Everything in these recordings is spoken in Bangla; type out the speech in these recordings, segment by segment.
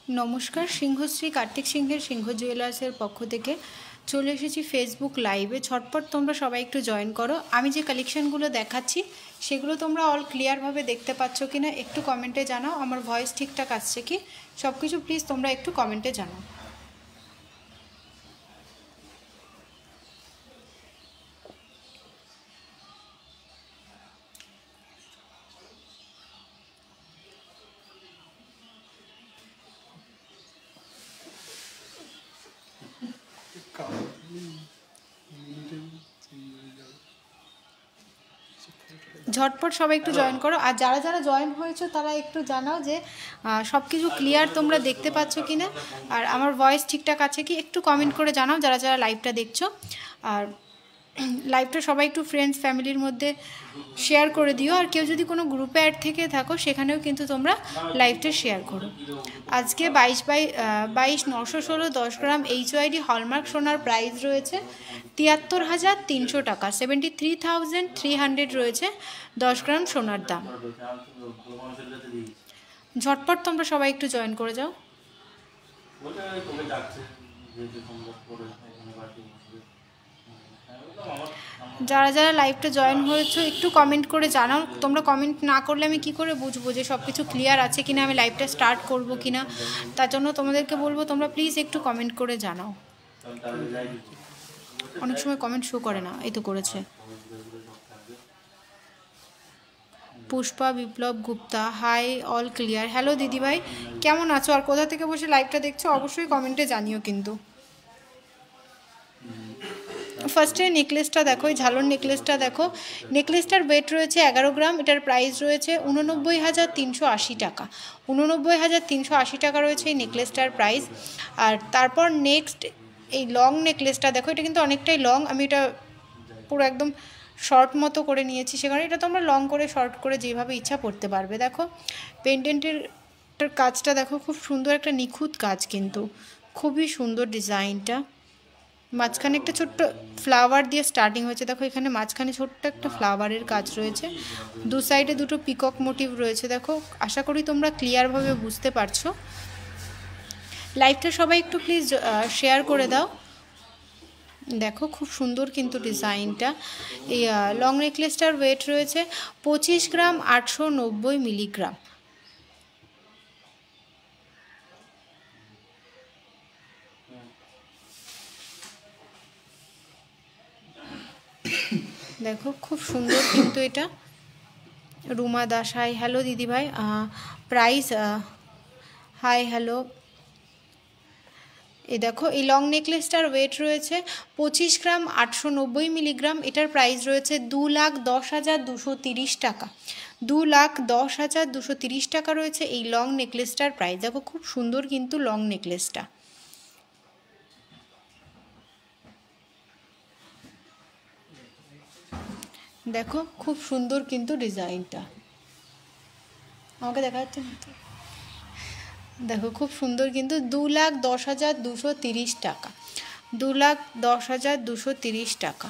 নমস্কার, সিংহশ্রী কার্তিক সিংহের সিংহ জুয়েলার্সের পক্ষ থেকে চলে এসেছি ফেসবুক লাইভে। ঝটপট তোমরা সবাই একটু জয়েন করো। আমি যে কালেকশানগুলো দেখাচ্ছি সেগুলো তোমরা অল ক্লিয়ারভাবে দেখতে পাচ্ছ কি না একটু কমেন্টে জানাও। আমার ভয়েস ঠিকঠাক আসছে কি সব কিছু প্লিজ তোমরা একটু কমেন্টে জানাও। ঝটপট সবাই একটু জয়েন করো। আর যারা যারা জয়েন হয়েছো তারা একটু জানাও যে সব কিছু ক্লিয়ার তোমরা দেখতে পাচ্ছ কি না, আর আমার ভয়েস ঠিকঠাক আছে কি একটু কমেন্ট করে জানাও যারা যারা লাইভটা দেখছো। আর লাইভটা সবাই একটু ফ্রেন্ডস ফ্যামিলির মধ্যে শেয়ার করে দিও। আর কেউ যদি কোনো গ্রুপে অ্যাড থেকে থাকো সেখানেও কিন্তু তোমরা লাইভটা শেয়ার করো। আজকে 22/916 10 গ্রাম HYD হলমার্ক সোনার প্রাইস রয়েছে 73,300 টাকা। 73,300 রয়েছে 10 গ্রাম সোনার দাম। ঝটপট তোমরা সবাই একটু জয়েন করে যাও। যারা যারা লাইভটা জয়েন হয়েছো একটু কমেন্ট করে জানাও। তোমরা কমেন্ট না করলে আমি কি করে বুঝবো যে সব কিছু ক্লিয়ার আছে কিনা, আমি লাইভটা স্টার্ট করব কিনা। তার জন্য তোমাদেরকে বলবো তোমরা প্লিজ একটু কমেন্ট করে জানাও। অনেক সময় কমেন্ট শো করে না, এই তো করেছে। Pushpa Biplab Gupta, hi all clear. Hello দিদিভাই, কেমন আছো আর কোথা থেকে বসে লাইভটা দেখছো অবশ্যই কমেন্টে জানিও কিন্তু। ফার্স্টে নেকলেসটা দেখো, এই ঝালর নেকলেসটা দেখো। নেকলেসটার ওয়েট রয়েছে 11 গ্রাম, এটার প্রাইস রয়েছে 89,380 টাকা। 89,380 টাকা রয়েছে এই নেকলেসটার প্রাইস। আর তারপর নেক্সট এই লং নেকলেসটা দেখো, এটা কিন্তু অনেকটাই লং, আমি এটা পুরো একদম শর্ট মতো করে নিয়েছি, সেখানে এটা তোমরা লং করে শর্ট করে যেভাবে ইচ্ছা পড়তে পারবে। দেখো পেন্ডেন্টের কাজটা দেখো, খুব সুন্দর একটা নিখুঁত কাজ, কিন্তু খুবই সুন্দর ডিজাইনটা। মাঝখানে একটা ছোট্ট ফ্লাওয়ার দিয়ে স্টার্টিং হয়েছে, দেখো এখানে মাঝখানে ছোট্ট একটা ফ্লাওয়ারের কাজ রয়েছে, দু সাইডে দুটো পিকক মোটিভ রয়েছে। দেখো আশা করি তোমরা ক্লিয়ারভাবে বুঝতে পারছো। লাইভটা সবাই একটু প্লিজ শেয়ার করে দাও। দেখো খুব সুন্দর কিন্তু ডিজাইনটা। এই লং নেকলেসটার ওয়েট রয়েছে 25 গ্রাম 890 মিলিগ্রাম। দেখো খুব সুন্দর কিন্তু এটা। রুমা দাস, হাই হ্যালো দিদিভাই। Price hi hello. এই দেখো এই লং নেকলেসটার ওয়েট রয়েছে 25 গ্রাম 890 মিলিগ্রাম। এটার প্রাইস রয়েছে 2,10,230 টাকা। 2,10,230 টাকা রয়েছে এই লং নেকলেসটার প্রাইস। দেখো খুব সুন্দর কিন্তু লং নেকলেসটা। দেখো খুব সুন্দর কিন্তু ডিজাইনটা, আমাকে দেখা যাচ্ছে না তো। দেখো খুব সুন্দর কিন্তু 2,10,230 টাকা। 2,10,230 টাকা।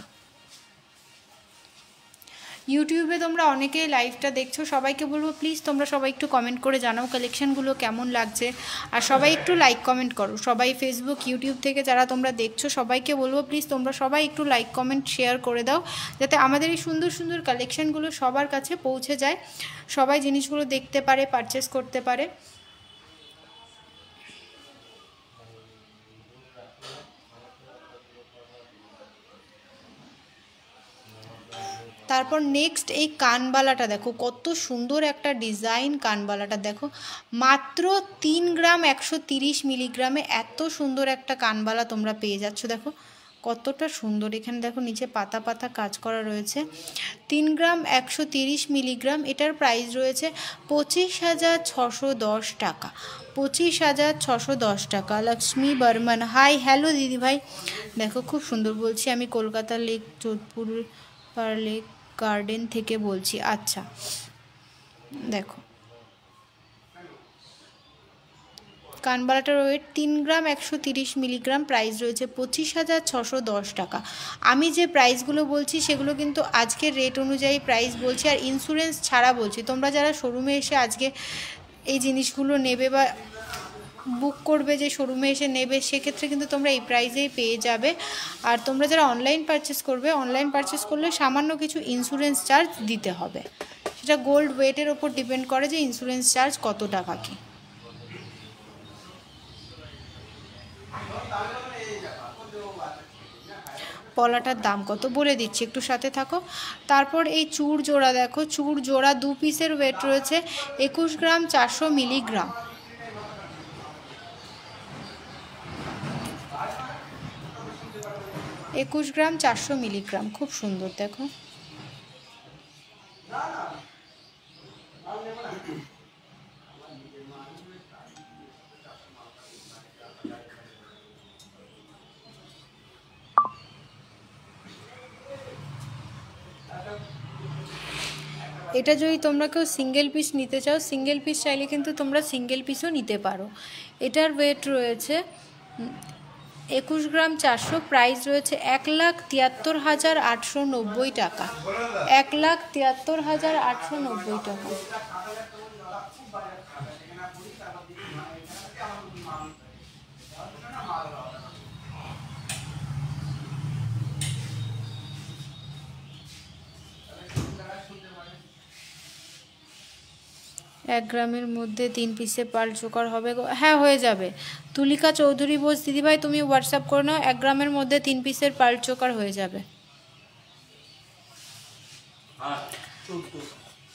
ইউটিউবে তোমরা অনেকেই লাইভটা দেখছো, সবাইকে বলবো প্লিজ তোমরা সবাই একটু কমেন্ট করে জানাও কালেকশানগুলো কেমন লাগছে। আর সবাই একটু লাইক কমেন্ট করো। সবাই ফেসবুক ইউটিউব থেকে যারা তোমরা দেখছো সবাইকে বলবো প্লিজ তোমরা সবাই একটু লাইক কমেন্ট শেয়ার করে দাও, যাতে আমাদের এই সুন্দর সুন্দর কালেকশানগুলো সবার কাছে পৌঁছে যায়, সবাই জিনিসগুলো দেখতে পারে, পারচেস করতে পারে। তারপর নেক্সট এই কানবালাটা দেখো, কত সুন্দর একটা ডিজাইন। কানবালাটা দেখো মাত্র 3 গ্রাম 130 মিলিগ্রামে এত সুন্দর একটা কানবালা তোমরা পেয়ে যাচ্ছ। দেখো কতটা সুন্দর, এখানে দেখো নিচে পাতা পাতা কাজ করা রয়েছে। 3 গ্রাম 130 মিলিগ্রাম, এটার প্রাইস রয়েছে 25,610 টাকা। 25,610 টাকা। লক্ষ্মী বর্মন, হাই হ্যালো দিদিভাই। দেখো খুব সুন্দর, বলছি আমি Kolkata lake Jodhpur lake garden থেকে বলছি। আচ্ছা দেখো কানবালাটার ওয়েট 3 গ্রাম 130 মিলিগ্রাম, প্রাইস রয়েছে 25,610 টাকা। আমি যে প্রাইসগুলো বলছি সেগুলো কিন্তু আজকের রেট অনুযায়ী প্রাইস বলছি, আর ইন্স্যুরেন্স ছাড়া বলছি। তোমরা যারা শোরুমে এসে আজকে এই জিনিসগুলো নেবে বা বুক করবে, যে শোরুমে এসে নেবে, সেক্ষেত্রে কিন্তু তোমরা এই প্রাইসেই পেয়ে যাবে। আর তোমরা যারা অনলাইন পারচেস করবে, অনলাইন পারচেস করলে সামান্য কিছু ইন্স্যুরেন্স চার্জ দিতে হবে। সেটা গোল্ড ওয়েটের ওপর ডিপেন্ড করে যে ইন্স্যুরেন্স চার্জ কত টাকা কি। পলাটার দাম কত বলে দিচ্ছি, একটু সাথে থাকো। তারপর এই চূড় জোড়া দেখো, চূড় জোড়া 2 পিসের ওয়েট রয়েছে 21 গ্রাম 400 মিলিগ্রাম। 21 গ্রাম 400 মিলিগ্রাম, খুব সুন্দর দেখো। এটা যদি তোমরা কেউ সিঙ্গেল পিস নিতে চাও, সিঙ্গেল পিস চাইলে কিন্তু তোমরা সিঙ্গেল পিসও নিতে পারো। এটার ওয়েট রয়েছে 21 গ্রাম 400, প্রাইস রয়েছে 1,73,890 টাকা। 1,73,890 টাকা। 1 গ্রামের মধ্যে 3 পিসে পাল চোকার হবে গো? হ্যাঁ, হয়ে যাবে। তুলিকা চৌধুরী বোস দিদিভাই, তুমি হোয়াটসঅ্যাপ করে নাও, 1 গ্রামের মধ্যে 3 পিসের পাল চোকার হয়ে যাবে।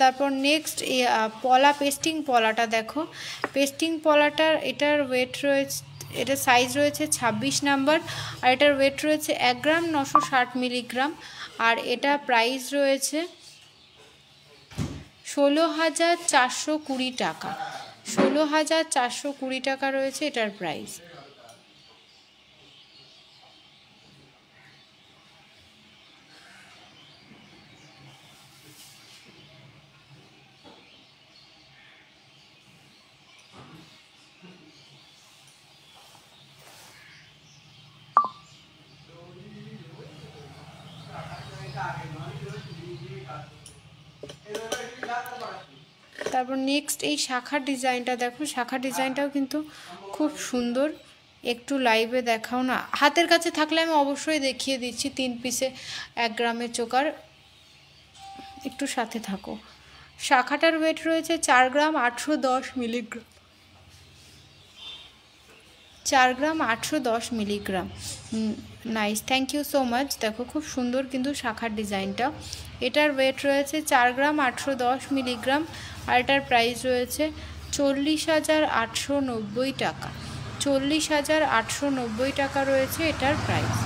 তারপর নেক্সট পলা, পেস্টিং পলাটা দেখো। পেস্টিং পলাটার এটার ওয়েট রয়েছে, এটা সাইজ রয়েছে 26 নাম্বার, আর এটার ওয়েট রয়েছে 1 গ্রাম 960 মিলিগ্রাম, আর এটা প্রাইস রয়েছে 16,420 টাকা। 16,420 টাকা রয়েছে এটার প্রাইস। তারপর নেক্সট এই শাখার ডিজাইনটা দেখো, শাখার ডিজাইনটাও কিন্তু খুব সুন্দর। একটু লাইভে দেখাও না, হাতের কাছে থাকলে আমি অবশ্যই দেখিয়ে দিচ্ছি। 3 পিসে 1 গ্রামের চোকার, একটু সাথে থাকো। শাখাটার ওয়েট রয়েছে 4 gram 810 milligram. 4 gram 810 milligram. Nice, thank you so much. দেখো খুব সুন্দর কিন্তু শাখার ডিজাইনটা। এটার ওয়েট রয়েছে 4 গ্রাম 810 মিলিগ্রাম, আর এটার প্রাইস রয়েছে 40,890 টাকা। 40,890 টাকা রয়েছে এটার প্রাইস।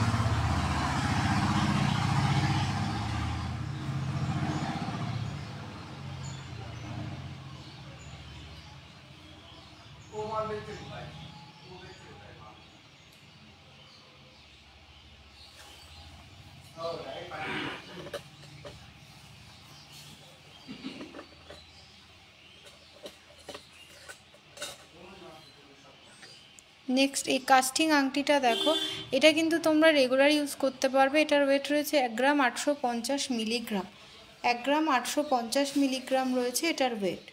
নেক্সট এই কাস্টিং আংটিটা দেখো, এটা কিন্তু তোমরা রেগুলার ইউজ করতে পারবে। এটার ওয়েট রয়েছে 1 গ্রাম 850 মিলিগ্রাম। 1 গ্রাম 850 মিলিগ্রাম রয়েছে এটার ওয়েট।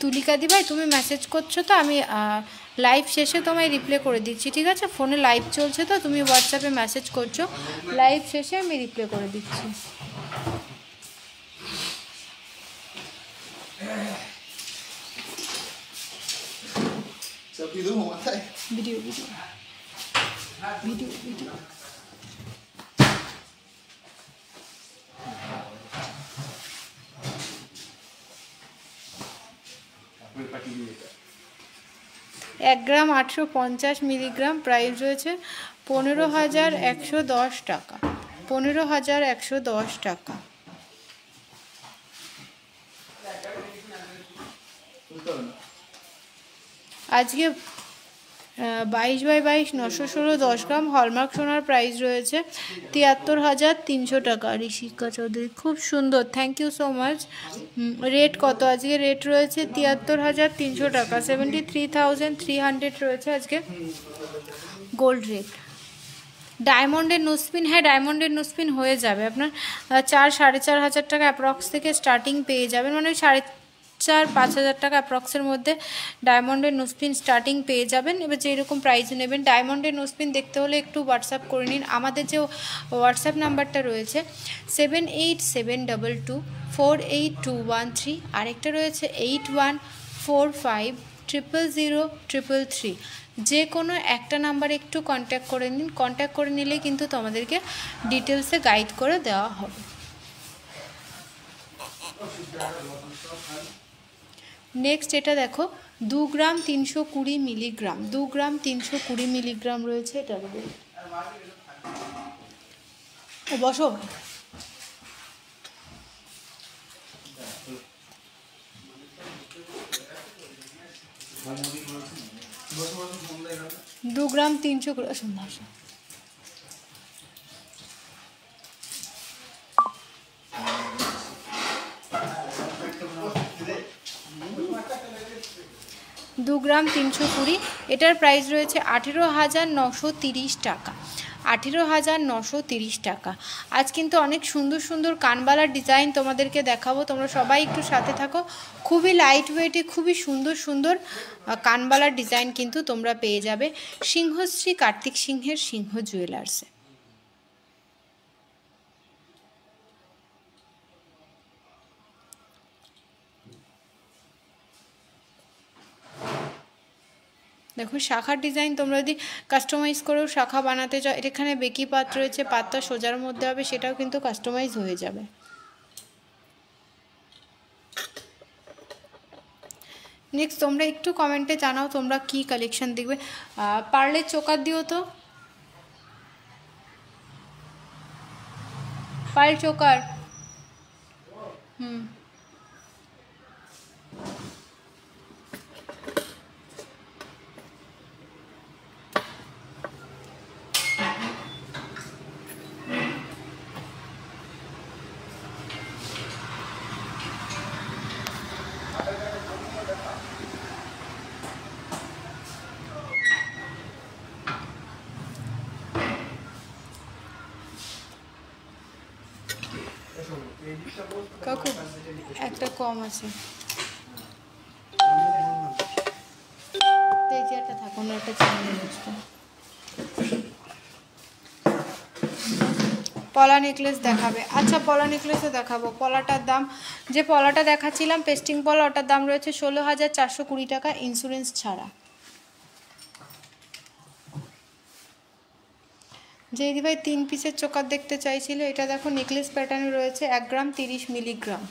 তুলিকা দি ভাই, তুমি মেসেজ করছো তো, আমি লাইভ শেষে তোমায় রিপ্লাই করে দিচ্ছি, ঠিক আছে? ফোনে লাইভ চলছে তো, তুমি হোয়াটসঅ্যাপে মেসেজ করছো, লাইভ শেষে আমি রিপ্লাই করে দিচ্ছি। ভিডিও ভিডিও ভিডিও ভিডিও 1 গ্রাম 850 মিলিগ্রাম, প্রাইস রয়েছে 15,110 টাকা। 15,110 টাকা। আজকে 22x22 916 10 গ্রাম হলমার্ক সোনার প্রাইস রয়েছে 73,300 টাকা। ঋষিকা চৌধুরী খুব সুন্দর, thank you so much. Rate কত আজকে? রেট রয়েছে 73,300 টাকা, 73,300 রয়েছে আজকে গোল্ড রেট। ডায়মন্ডের নোসপিন, হ্যাঁ ডায়মন্ডের নোসপিন হয়ে যাবে আপনার 4-4.5 টাকা অ্যাপ্রক্স থেকে স্টার্টিং পেয়ে যাবেন, মানে 4,500 টাকা অ্যাপ্রক্সের মধ্যে ডায়মন্ডের নোসপিন স্টার্টিং পেয়ে যাবেন। এবার যেরকম প্রাইসে নেবেন, ডায়মন্ডের নোসপিন দেখতে হলে একটু হোয়াটসঅ্যাপ করে নিন। আমাদের যে হোয়াটসঅ্যাপ নাম্বারটা রয়েছে 7872248213, আরেকটা রয়েছে 8145000333। যে কোনো একটা নাম্বারে একটু কন্ট্যাক্ট করে নিন, কন্ট্যাক্ট করে নিলেই কিন্তু তোমাদেরকে ডিটেলসে গাইড করে দেওয়া হবে। নেক্সট এটা দেখো 2 গ্রাম 320 মিলিগ্রাম, 2 গ্রাম 320 মিলিগ্রাম রয়েছে। এটা বসো, দু গ্রাম 300 2 গ্রাম 320, এটার প্রাইস রয়েছে 18,930 টাকা, 18,930 টাকা। আজ কিন্তু অনেক সুন্দর সুন্দর কানবালার ডিজাইন তোমাদেরকে দেখাবো, তোমরা সবাই একটু সাথে থাকো। খুবই লাইট ওয়েটে খুবই সুন্দর সুন্দর কানবালার ডিজাইন কিন্তু তোমরা পেয়ে যাবে সিংহশ্রী কার্তিক সিংহের সিংহ জুয়েলার্সে। দেখো শাখার ডিজাইন তোমরা যদি কাস্টমাইজ করেও শাখা বানাতে চাও, এখানে বেকি পাত রয়েছে, পাতটা সোজার মধ্যে হবে, সেটাও কিন্তু কাস্টমাইজ হয়ে যাবে। নেক্সট তোমরা একটু কমেন্টে জানাও তোমরা কি কালেকশন দেখবে। পার্লের চোকার দিও তো, পার্ল চোকার। কাকু একটা কম আছে, একটা থাকুন, একটা চিনি বুঝবো। পলা নেকলেস দেখাবে? আচ্ছা পলা নেকলেসও দেখাবো। পলাটার দাম, যে পলাটা দেখাচ্ছিলাম পেস্টিং পলা, ওটার দাম রয়েছে 16,420 টাকা ইন্স্যুরেন্স ছাড়া। যে দিদিভাই 3 পিসের চোকার দেখতে চাইছিল, এটা দেখো নেকলেস প্যাটার্নে রয়েছে 1 গ্রাম 30 মিলিগ্রাম।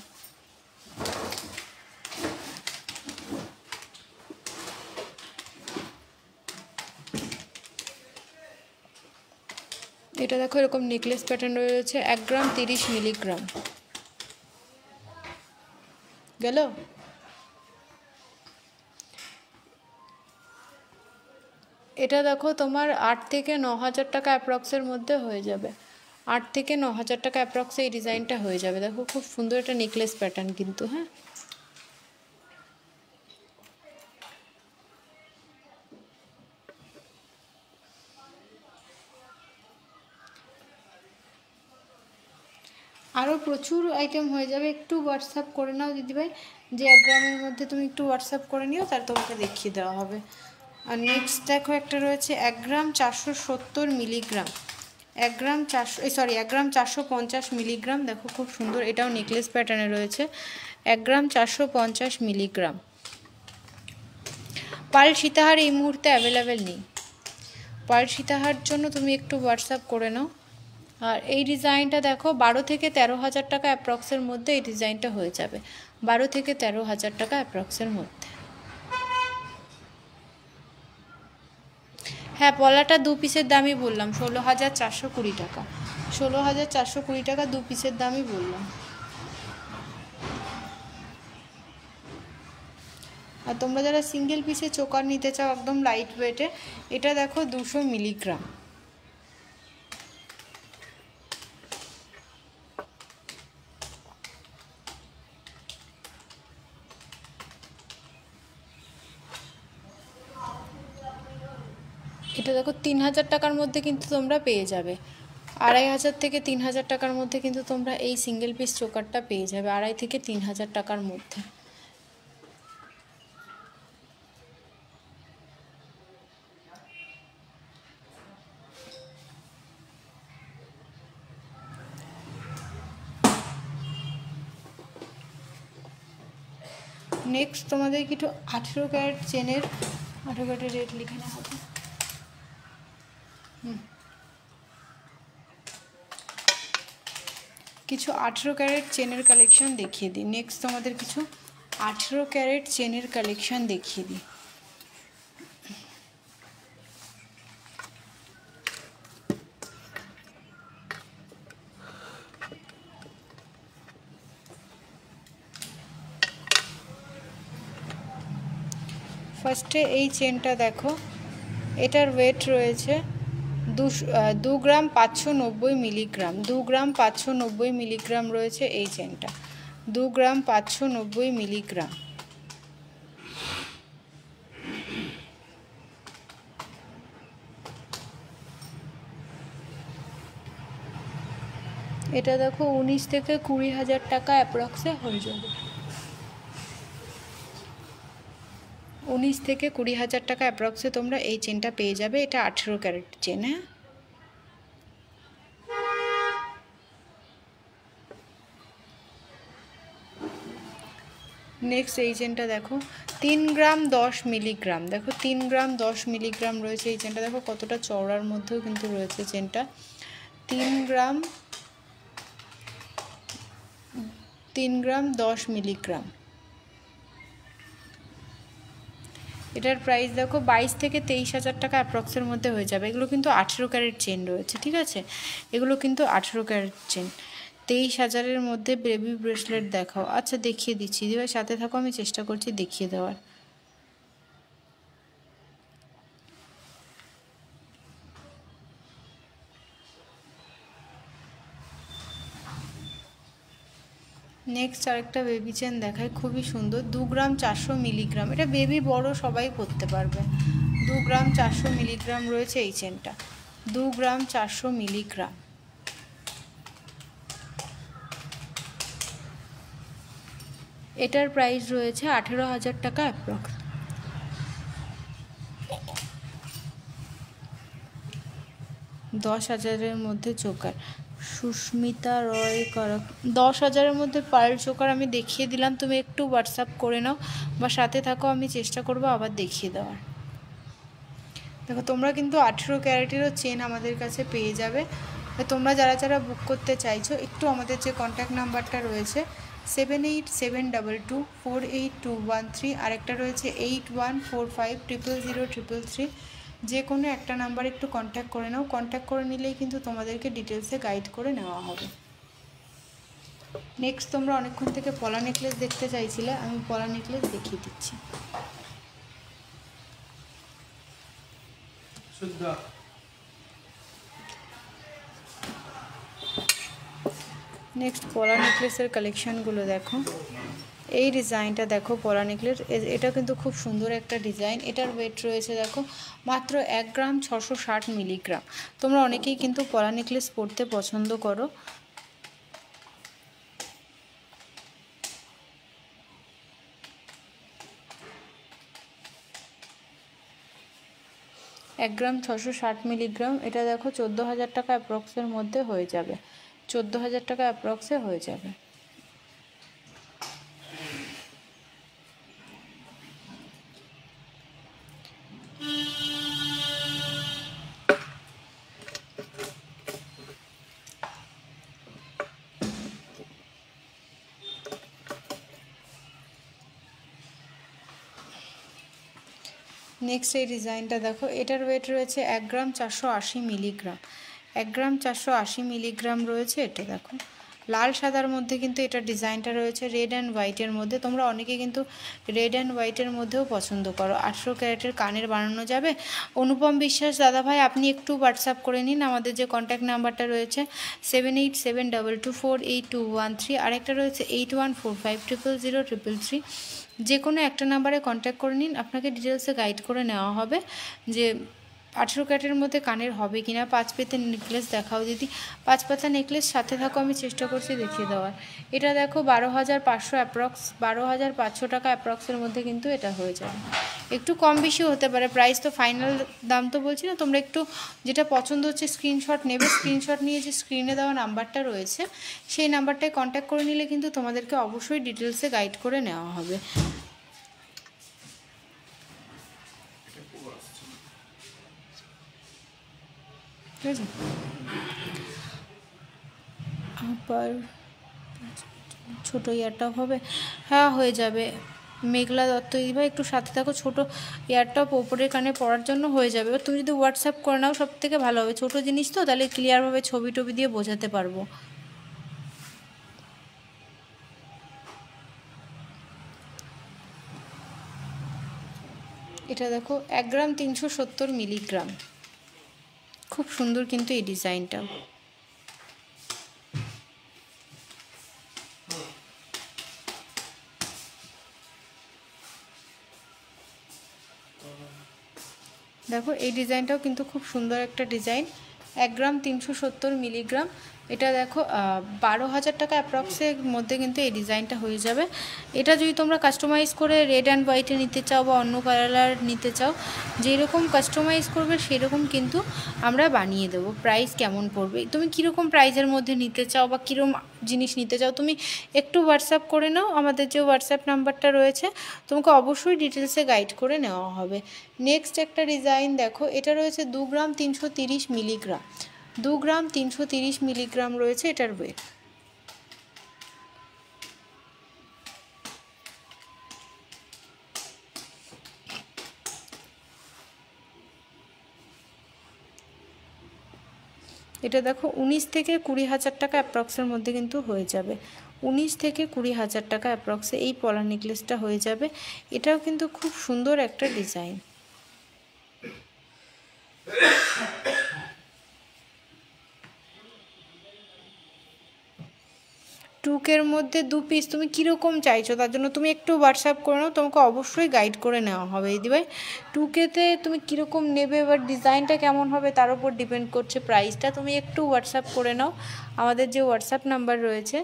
এটা দেখো এরকম নেকলেস প্যাটার্ন রয়েছে 1 গ্রাম 30 মিলিগ্রাম। গেল? এটা দেখো তোমার 8 থেকে 9,000 টাকা অ্যাপ্রক্সের মধ্যে হয়ে যাবে, 8 থেকে 9,000 টাকা অ্যাপ্রক্সে এই ডিজাইনটা হয়ে যাবে। দেখো খুব সুন্দর একটা নেকলেস প্যাটার্ন কিন্তু। হ্যাঁ আরও প্রচুর আইটেম হয়ে যাবে, একটু হোয়াটসঅ্যাপ করে নাও দিদিভাই, যে 1 গ্রামের মধ্যে তুমি একটু হোয়াটসঅ্যাপ করে নিও, তার তোমাকে দেখিয়ে দেওয়া হবে। আর নেক্সট দেখো একটা রয়েছে 1 গ্রাম 470 মিলিগ্রাম, 1 গ্রাম 450 মিলিগ্রাম। দেখো খুব সুন্দর, এটাও নেকলেস প্যাটার্নে রয়েছে 1 গ্রাম 450 মিলিগ্রাম। পার্ল সীতাহার এই মুহূর্তে অ্যাভেলেবেল নেই, পার্ল সীতাহার জন্য তুমি একটু হোয়াটসঅ্যাপ করে নাও। আর এই ডিজাইনটা দেখো 12 থেকে 13,000 টাকা অ্যাপ্রক্সের মধ্যে এই ডিজাইনটা হয়ে যাবে, 12 থেকে 13,000 টাকা অ্যাপ্রক্সের মধ্যে। হ্যাঁ পলাটা 2 পিসের দামই বললাম 16,420 টাকা, 16,420 টাকা 2 পিসের দামই বললাম। আর তোমরা যারা সিঙ্গেল পিসে চোকার নিতে চাও একদম লাইট ওয়েটে, এটা দেখো 200 মিলিগ্রাম। এটা দেখো 3000 টাকার মধ্যে কিন্তু তোমরা পেয়ে যাবে। 2500 থেকে 3000 টাকার মধ্যে কিন্তু তোমরা এই সিঙ্গেল পিস চোকারটা পেয়ে যাবে, 2500 থেকে 3000 টাকার মধ্যে। নেক্সট তোমাদের কিছু 18 ক্যারেট চেনের, 18 ক্যারেটের রেট লিখে নেওয়া হবে। কিছু 18 ক্যারেট চেনের কালেকশন দেখিয়ে দিই। নেক্সট তোমাদের কিছু 18 ক্যারেট চেনের কালেকশন দেখিয়ে দিই। ফার্স্টে এই চেনটা দেখো, এটার ওয়েট রয়েছে 2 গ্রাম 590 মিলিগ্রাম। 2 গ্রাম 590 মিলিগ্রাম রয়েছে এই চেনটা, 2 গ্রাম 590 মিলিগ্রাম। এটা দেখো 19 থেকে 20,000 টাকা অ্যাপ্রক্সে হয়ে যাবে। 19 থেকে 20,000 টাকা অ্যাপ্রক্সে তোমরা এই চেনটা পেয়ে যাবে। এটা 18 ক্যারেট চেন। হ্যাঁ, নেক্সট এই চেনটা দেখো 3 গ্রাম 10 মিলিগ্রাম। দেখো 3 গ্রাম 10 মিলিগ্রাম রয়েছে এই চেনটা। দেখো কতটা চওড়ার মধ্যেও কিন্তু রয়েছে চেনটা। 3 গ্রাম 10 মিলিগ্রাম। এটার প্রাইস দেখো 22 থেকে 23,000 টাকা অ্যাপ্রক্সের মধ্যে হয়ে যাবে। এগুলো কিন্তু 18 ক্যারেট চেন রয়েছে, ঠিক আছে? এগুলো কিন্তু 18 ক্যারেট চেন। 23,000-এর মধ্যে বেবি ব্রেসলেট দেখাও। আচ্ছা দেখিয়ে দিচ্ছি, দিদিভাই সাথে থাকো, আমি চেষ্টা করছি দেখিয়ে দেওয়ার। নেক্সট আরেকটা বেবি চেন দেখায়, খুবই সুন্দর। 2 গ্রাম 400 মিলিগ্রাম। এটা বেবি বড় সবাই পরতে পারবে। 2 গ্রাম 400 মিলিগ্রাম রয়েছে এই চেনটা, 2 গ্রাম 400 মিলিগ্রাম। এটার প্রাইস রয়েছে 18,000 টাকা অ্যাপ্রক্স। 10,000-এর মধ্যে চোকার, সুস্মিতা রয় করক। 10,000-এর মধ্যে পার্ল চোকার আমি দেখিয়ে দিলাম, তুমি একটু হোয়াটসঅ্যাপ করে নাও বা সাথে থাকো, আমি চেষ্টা করবো আবার দেখিয়ে দেওয়ার। দেখো তোমরা কিন্তু 18 ক্যারেটেরও চেন আমাদের কাছে পেয়ে যাবে। তোমরা যারা যারা বুক করতে চাইছো একটু আমাদের যে কন্ট্যাক্ট নাম্বারটা রয়েছে 7872048213, আরেকটা রয়েছে 8145000333, যে কোনো একটা নাম্বার একটু কন্ট্যাক্ট করে নাও। কন্ট্যাক্ট করে নিলেই কিন্তু তোমাদেরকে ডিটেলসে গাইড করে নেওয়া হবে। নেক্সট তোমরা অনেকক্ষণ থেকে পলা নেকলেস দেখতে চাইছিলে, আমি পলা নেকলেস দেখিয়ে দিচ্ছি। নেক্সট পলা নেকলেসের কালেকশানগুলো দেখো। এই ডিজাইনটা দেখো পলা নেকলেস, এটা কিন্তু খুব সুন্দর একটা ডিজাইন। এটার ওয়েট রয়েছে দেখো মাত্র 1 গ্রাম 660 মিলিগ্রাম। তোমরা অনেকেই কিন্তু পলা নেকলেস পরতে পছন্দ করো। এক গ্রাম 660 মিলিগ্রাম। এটা দেখো 14,000 টাকা অ্যাপ্রক্সের মধ্যে হয়ে যাবে, 14,000 টাকা অ্যাপ্রক্সে হয়ে যাবে। নেক্সট এই ডিজাইনটা দেখো, এটার ওয়েট রয়েছে 1 গ্রাম 480 মিলিগ্রাম। 1 গ্রাম 480 মিলিগ্রাম রয়েছে এটা। দেখো লাল সাদার মধ্যে কিন্তু এটা ডিজাইনটা রয়েছে রেড অ্যান্ড হোয়াইটের মধ্যে। তোমরা অনেকে কিন্তু রেড অ্যান্ড হোয়াইটের মধ্যেও পছন্দ করো। 800 ক্যারেটের কানের বানানো যাবে। অনুপম বিশ্বাস দাদাভাই, আপনি একটু হোয়াটসঅ্যাপ করে নিন। আমাদের যে কন্ট্যাক্ট নাম্বারটা রয়েছে 7872248213, আরেকটা রয়েছে 8145000333। যে কোনো একটা নাম্বারে কন্ট্যাক্ট করে নিন, আপনাকে ডিটেলসে গাইড করে নেওয়া হবে যে 18 ক্যারেটের মধ্যে কানের হবে কিনা। 5 পাতার নেকলেস দেখাও দিদি। 5 পাতা নেকলেস সাথে থাকো, আমি চেষ্টা করছি দেখিয়ে দেওয়ার। এটা দেখো 12,500 অ্যাপ্রক্স, 12,500 টাকা অ্যাপ্রক্সের মধ্যে কিন্তু এটা হয়ে যাবে। একটু কম বেশি হতে পারে, প্রাইস তো ফাইনাল দাম তো বলছি না। তোমরা একটু যেটা পছন্দ হচ্ছে স্ক্রিনশট নেবে, স্ক্রিনশট নিয়ে যে স্ক্রিনে দেওয়া নাম্বারটা রয়েছে সেই নাম্বারটায় কন্ট্যাক্ট করে নিলে কিন্তু তোমাদেরকে অবশ্যই ডিটেলসে গাইড করে নেওয়া হবে। ঠিক আছে, আবার ছোটো ইয়ারটপ হবে, হ্যাঁ হয়ে যাবে। মেঘলা দত্ত দিদিভাই একটু সাথে থাকো, ছোটো ইয়ারটপ ওপরের কানে পড়ার জন্য হয়ে যাবে। এবার তুমি যদি হোয়াটসঅ্যাপ করে নাও সব থেকে ভালো হবে, ছোটো জিনিস তো, তাহলে ক্লিয়ারভাবে ছবি টবি দিয়ে বোঝাতে পারবো। এটা দেখো 1 গ্রাম 370 মিলিগ্রাম, খুব সুন্দর কিন্তু এই ডিজাইনটা। দেখো এই ডিজাইনটাও কিন্তু খুব সুন্দর একটা ডিজাইন। 1 গ্রাম 370 মিলিগ্রাম। এটা দেখো 12,000 টাকা অ্যাপ্রক্সের মধ্যে কিন্তু এই ডিজাইনটা হয়ে যাবে। এটা যদি তোমরা কাস্টমাইজ করে রেড অ্যান্ড হোয়াইটে নিতে চাও বা অন্য কালার নিতে চাও, যেরকম কাস্টমাইজ করবে সেরকম কিন্তু আমরা বানিয়ে দেবো। প্রাইস কেমন পড়বে, তুমি কীরকম প্রাইসের মধ্যে নিতে চাও বা কীরকম জিনিস নিতে চাও, তুমি একটু হোয়াটসঅ্যাপ করে নাও। আমাদের যে হোয়াটসঅ্যাপ নাম্বারটা রয়েছে তোমাকে অবশ্যই ডিটেলসে গাইড করে নেওয়া হবে। নেক্সট একটা ডিজাইন দেখো, এটা রয়েছে 2 গ্রাম 330 মিলিগ্রাম। 2 গ্রাম 330 মিলিগ্রাম রয়েছে এটার ওয়েট। এটা দেখো 19 থেকে 20,000 টাকা অ্যাপ্রক্সের মধ্যে কিন্তু হয়ে যাবে। 19 থেকে 20,000 টাকা অ্যাপ্রক্সে এই পলা নেকলেসটা হয়ে যাবে। এটাও কিন্তু খুব সুন্দর একটা ডিজাইন। টুকের মধ্যে 2 পিস তুমি কীরকম চাইছো তার জন্য তুমি একটু হোয়াটসঅ্যাপ করে নাও, তোমাকে অবশ্যই গাইড করে নেওয়া হবে দিদিভাই। টুকেতে তুমি কীরকম নেবে এবার ডিজাইনটা কেমন হবে তার উপর ডিপেন্ড করছে প্রাইসটা। তুমি একটু হোয়াটসঅ্যাপ করে নাও। আমাদের যে হোয়াটসঅ্যাপ নাম্বার রয়েছে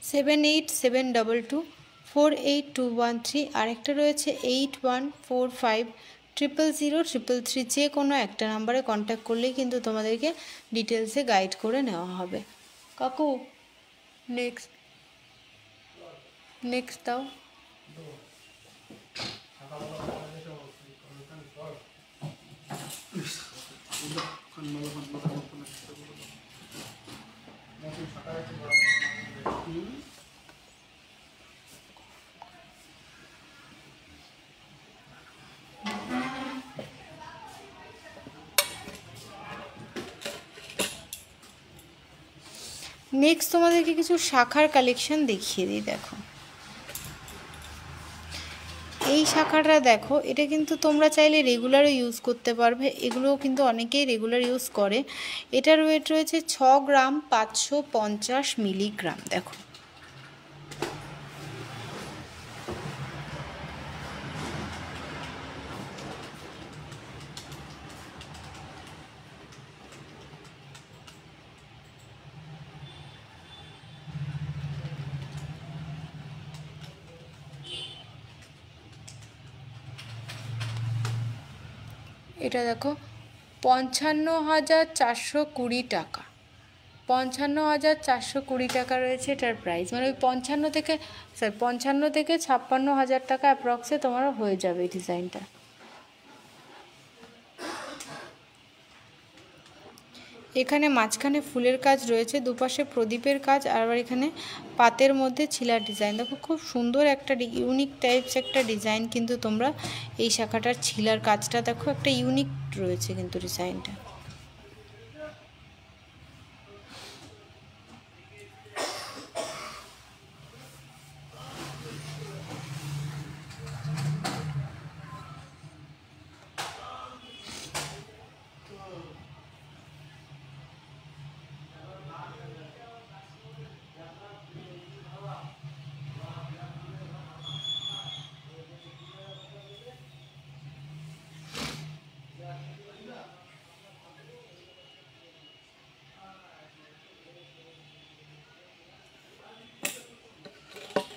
7872248213, আরেকটা রয়েছে 8145000333। যে কোনো একটা নাম্বারে কন্ট্যাক্ট করলেই কিন্তু তোমাদেরকে ডিটেলসে গাইড করে নেওয়া হবে। কাকু নেক্সট দাও। নেক্সট তোমাদেরকে কিছু শাখার কালেকশন দেখিয়ে দিই। দেখো এই শাখাটা দেখো, এটা কিন্তু তোমরা চাইলে রেগুলারও ইউজ করতে পারবে, এগুলোও কিন্তু অনেকেই রেগুলার ইউজ করে। এটার ওয়েট রয়েছে 6 গ্রাম 550 মিলিগ্রাম। দেখো এটা দেখো 55,420 টাকা। 55,420 টাকা রয়েছে এটার প্রাইস। মানে ওই 55 থেকে 56,000 টাকা অ্যাপ্রক্সে তোমার হয়ে যাবে এই ডিজাইনটা। এখানে মাঝখানে ফুলের কাজ রয়েছে, দুপাশে প্রদীপের কাজ, আর আবার এখানে পাতের মধ্যে ছিলার ডিজাইন। দেখো খুব সুন্দর একটা ইউনিক টাইপস একটা ডিজাইন কিন্তু তোমরা এই শাখাটার ছিলার কাজটা দেখো, একটা ইউনিক রয়েছে কিন্তু ডিজাইনটা।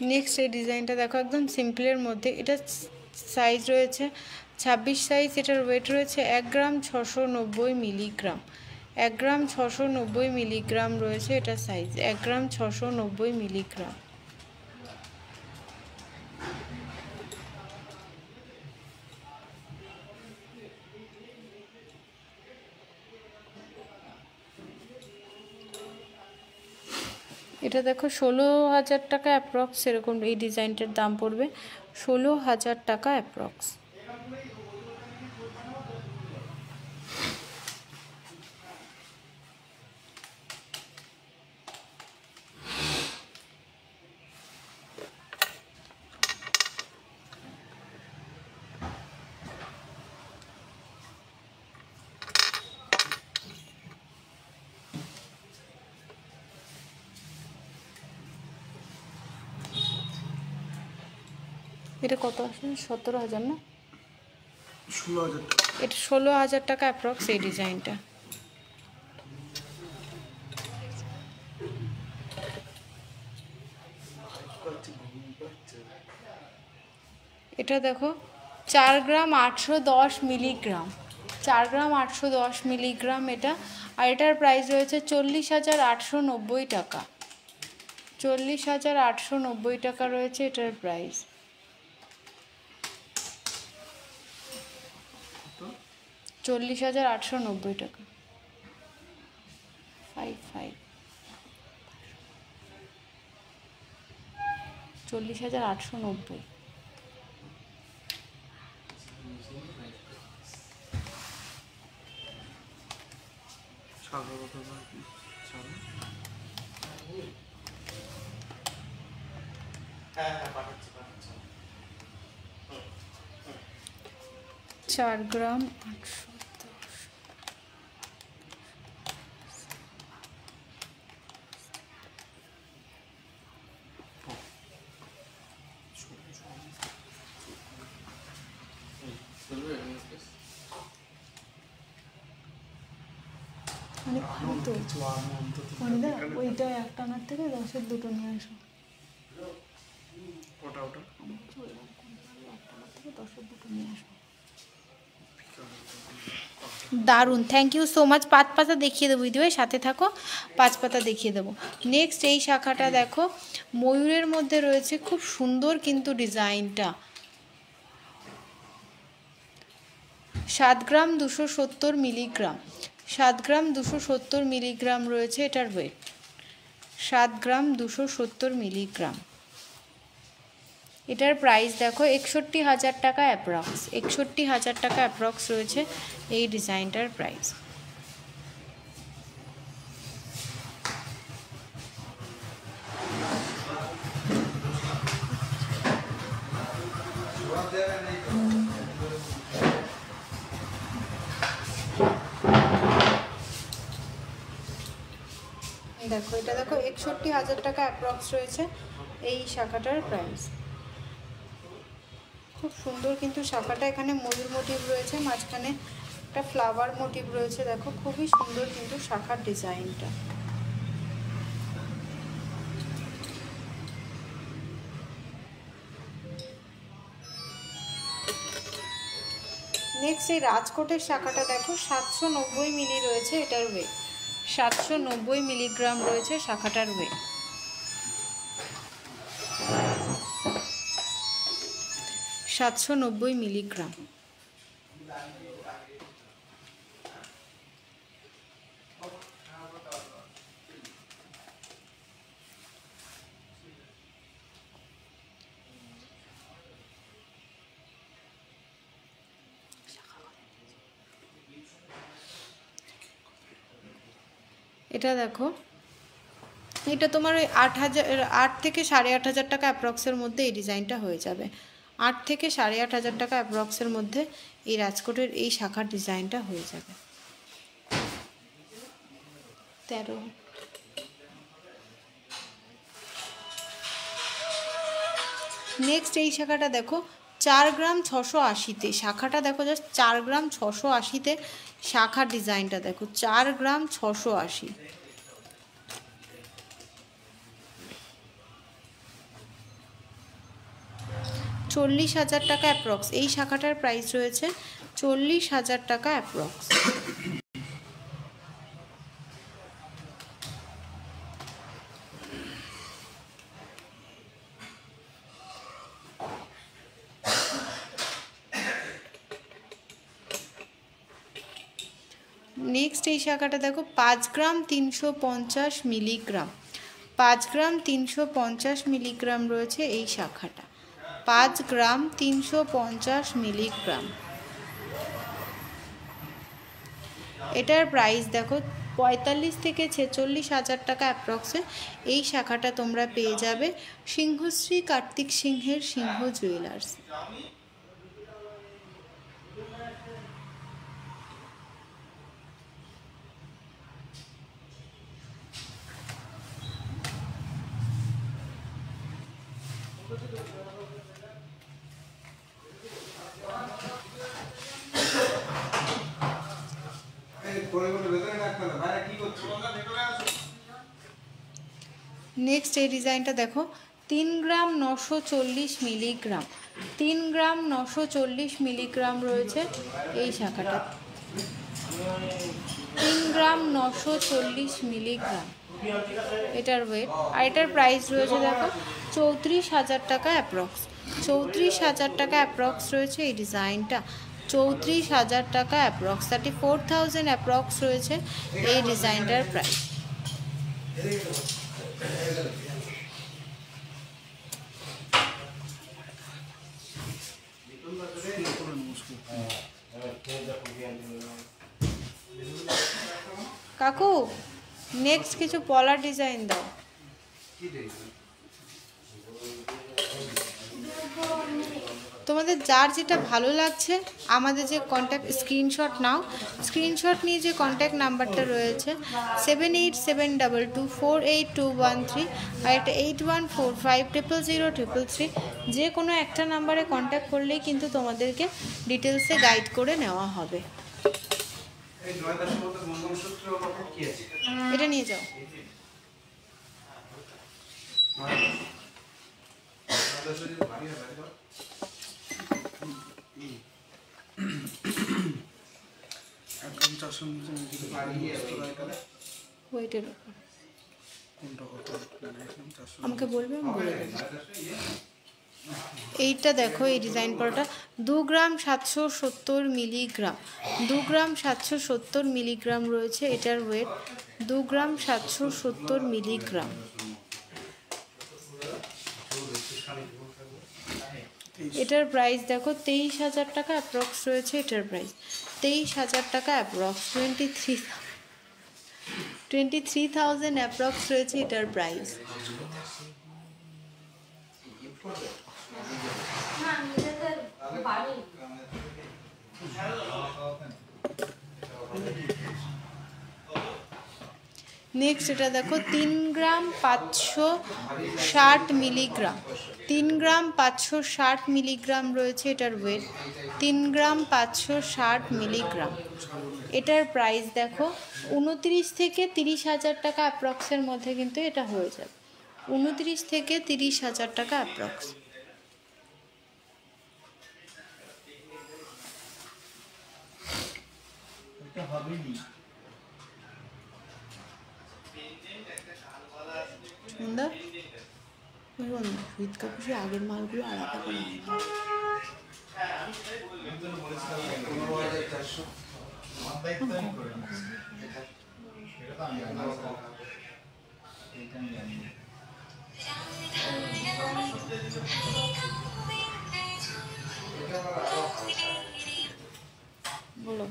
নেক্সট এই ডিজাইনটা দেখো, একদম সিম্পলের মধ্যে। এটা সাইজ রয়েছে 26 সাইজ। এটার ওয়েট রয়েছে 1 গ্রাম 690 মিলিগ্রাম। 1 গ্রাম 690 মিলিগ্রাম রয়েছে এটা সাইজ, 1 গ্রাম 690 মিলিগ্রাম। এটা দেখো 16,000 টাকা অ্যাপ্রক্স, এরকম এই ডিজাইনটার দাম পড়বে 16,000 টাকা অ্যাপ্রক্স। এটা কত আসে? 17,000 না, 16,000 টাকা। এটা 16,000 টাকা অ্যাপ্রক্স এই ডিজাইনটা। এটা দেখো 4 গ্রাম 810 মিলিগ্রাম, 4 গ্রাম 810 মিলিগ্রাম এটা। আর এটার প্রাইস রয়েছে 40,890 টাকা। 40,890 টাকা রয়েছে এটার প্রাইস। 40,890 টাকা। 55 40,890। চার গ্রাম 810। অনেক ভালো তো অনিদা, ওইটা একটা আনার থেকে 10-এর দুটো নিয়ে আসো। ওটা ওটা দারুণ, থ্যাংক ইউ সো মাচ। 5 পাতা দেখিয়ে দেবো দিদি ভাই, সাথে থাকো, 5 পাতা দেখিয়ে দেবো। নেক্সট এই শাখাটা দেখো, ময়ূরের মধ্যে রয়েছে, খুব সুন্দর কিন্তু ডিজাইনটা। 7 গ্রাম 270 মিলিগ্রাম, 7 গ্রাম 270 মিলিগ্রাম রয়েছে এটার ওয়েট, 7 গ্রাম 270 মিলিগ্রাম। এটার প্রাইস দেখো 61,000 টাকা অ্যাপ্রক্স, 61,000 টাকা অ্যাপ্রক্স রয়েছে এই ডিজাইনটার প্রাইস। দেখো এটা দেখো 61,000 টাকা অ্যাপ্রক্স রয়েছে এই শাখাটার প্রাইস। খুব সুন্দর কিন্তু শাখাটা, এখানে ময়ূর মোটিভ রয়েছে, মাঝখানে একটা ফ্লাওয়ার মোটিভ রয়েছে, দেখো খুবই সুন্দর কিন্তু শাখার ডিজাইনটা। নেক্সট এই রাজকোটের শাখাটা দেখো, 790 মিলি রয়েছে এটার ওয়েট, 790 মিলিগ্রাম রয়েছে শাখাটার ওয়েট। 790 মিলিগ্রাম। এটা দেখো, এটা তোমার ওই 8 থেকে 8,500 টাকা অ্যাপ্রক্সের মধ্যে এই ডিজাইনটা হয়ে যাবে। 8 থেকে 8,500 টাকা অ্যাপ্রক্সের মধ্যে এই রাজকোটের এই শাখার ডিজাইনটা হয়ে যাবে। 13। নেক্সট এই শাখাটা দেখো 4 গ্রাম 680-তে, শাখাটা দেখো জাস্ট 4 গ্রাম 680-তে শাখার ডিজাইনটা দেখো, 4 গ্রাম 680। 4 40,000 টাকা অ্যাপ্রক্স। এই শাখাটার প্রাইস রয়েছে 40,000 টাকা অ্যাপ্রক্স। নেক্সট এই শাখাটা দেখো 5 গ্রাম 350 মিলিগ্রাম, 5 গ্রাম 350 মিলিগ্রাম রয়েছে এই শাখাটা, 5 গ্রাম 350 মিলিগ্রাম। এটার প্রাইস দেখো 45 থেকে 46,000 টাকা অ্যাপ্রক্সে এই শাখাটা তোমরা পেয়ে যাবে সিংহশ্রী কার্তিক সিংহের সিংহ জুয়েলার্স। নেক্সট এই ডিজাইনটা দেখো 3 গ্রাম 940 মিলিগ্রাম, 3 গ্রাম 940 মিলিগ্রাম রয়েছে এই শাখাটা, 3 গ্রাম 940 মিলিগ্রাম এটার ওয়েট। আর এটার প্রাইস রয়েছে দেখো 34,000 টাকা অ্যাপ্রক্স, 34,000 টাকা অ্যাপ্রক্স রয়েছে এই ডিজাইনটা, 34,000 টাকা অ্যাপ্রক্স, 34,000 অ্যাপ্রক্স রয়েছে এই ডিজাইনটার প্রাইস। কাকু নেক্সট কিছু পলার ডিজাইন দাও। তোমাদের যার যেটা ভালো লাগছে আমাদের যে কন্ট্যাক্ট স্ক্রিনশট নাও, স্ক্রিনশট নিয়ে যে কন্ট্যাক্ট নাম্বারটা রয়েছে 7872248213 আর একটা 8145000333, যে কোনো একটা নাম্বারে কন্ট্যাক্ট করলেই কিন্তু তোমাদেরকে ডিটেলসে গাইড করে নেওয়া হবে। এটা নিয়ে যাও। ওয়েটের উপর আমাকে বলবে, আমি বলে দেবো। এইটা দেখো এই ডিজাইন পরোটা 2 গ্রাম 770 মিলিগ্রাম, 2 গ্রাম 770 মিলিগ্রাম রয়েছে এটার ওয়েট, 2 গ্রাম 770 মিলিগ্রাম। এটার প্রাইস দেখো 23,000 টাকা অ্যাপ্রক্স রয়েছে এটার প্রাইস, 23,000 টাকা অ্যাপ্রক্স, 23,000 অ্যাপ্রক্স রয়েছে এটার প্রাইস। নেক্সট এটা দেখো 3 গ্রাম 560 মিলিগ্রাম, 3 গ্রাম 560 মিলিগ্রাম রয়েছে এটার ওয়েট, 3 গ্রাম 560 মিলিগ্রাম। এটার প্রাইস দেখো 29 থেকে 30,000 টাকা অ্যাপ্রক্সের মধ্যে কিন্তু এটা হয়ে যাবে, 29 থেকে 30,000 টাকা অ্যাপ্রক্স। সুন্দর শীত কাপুসে আগের মালগুলো আলাদা করে বলো।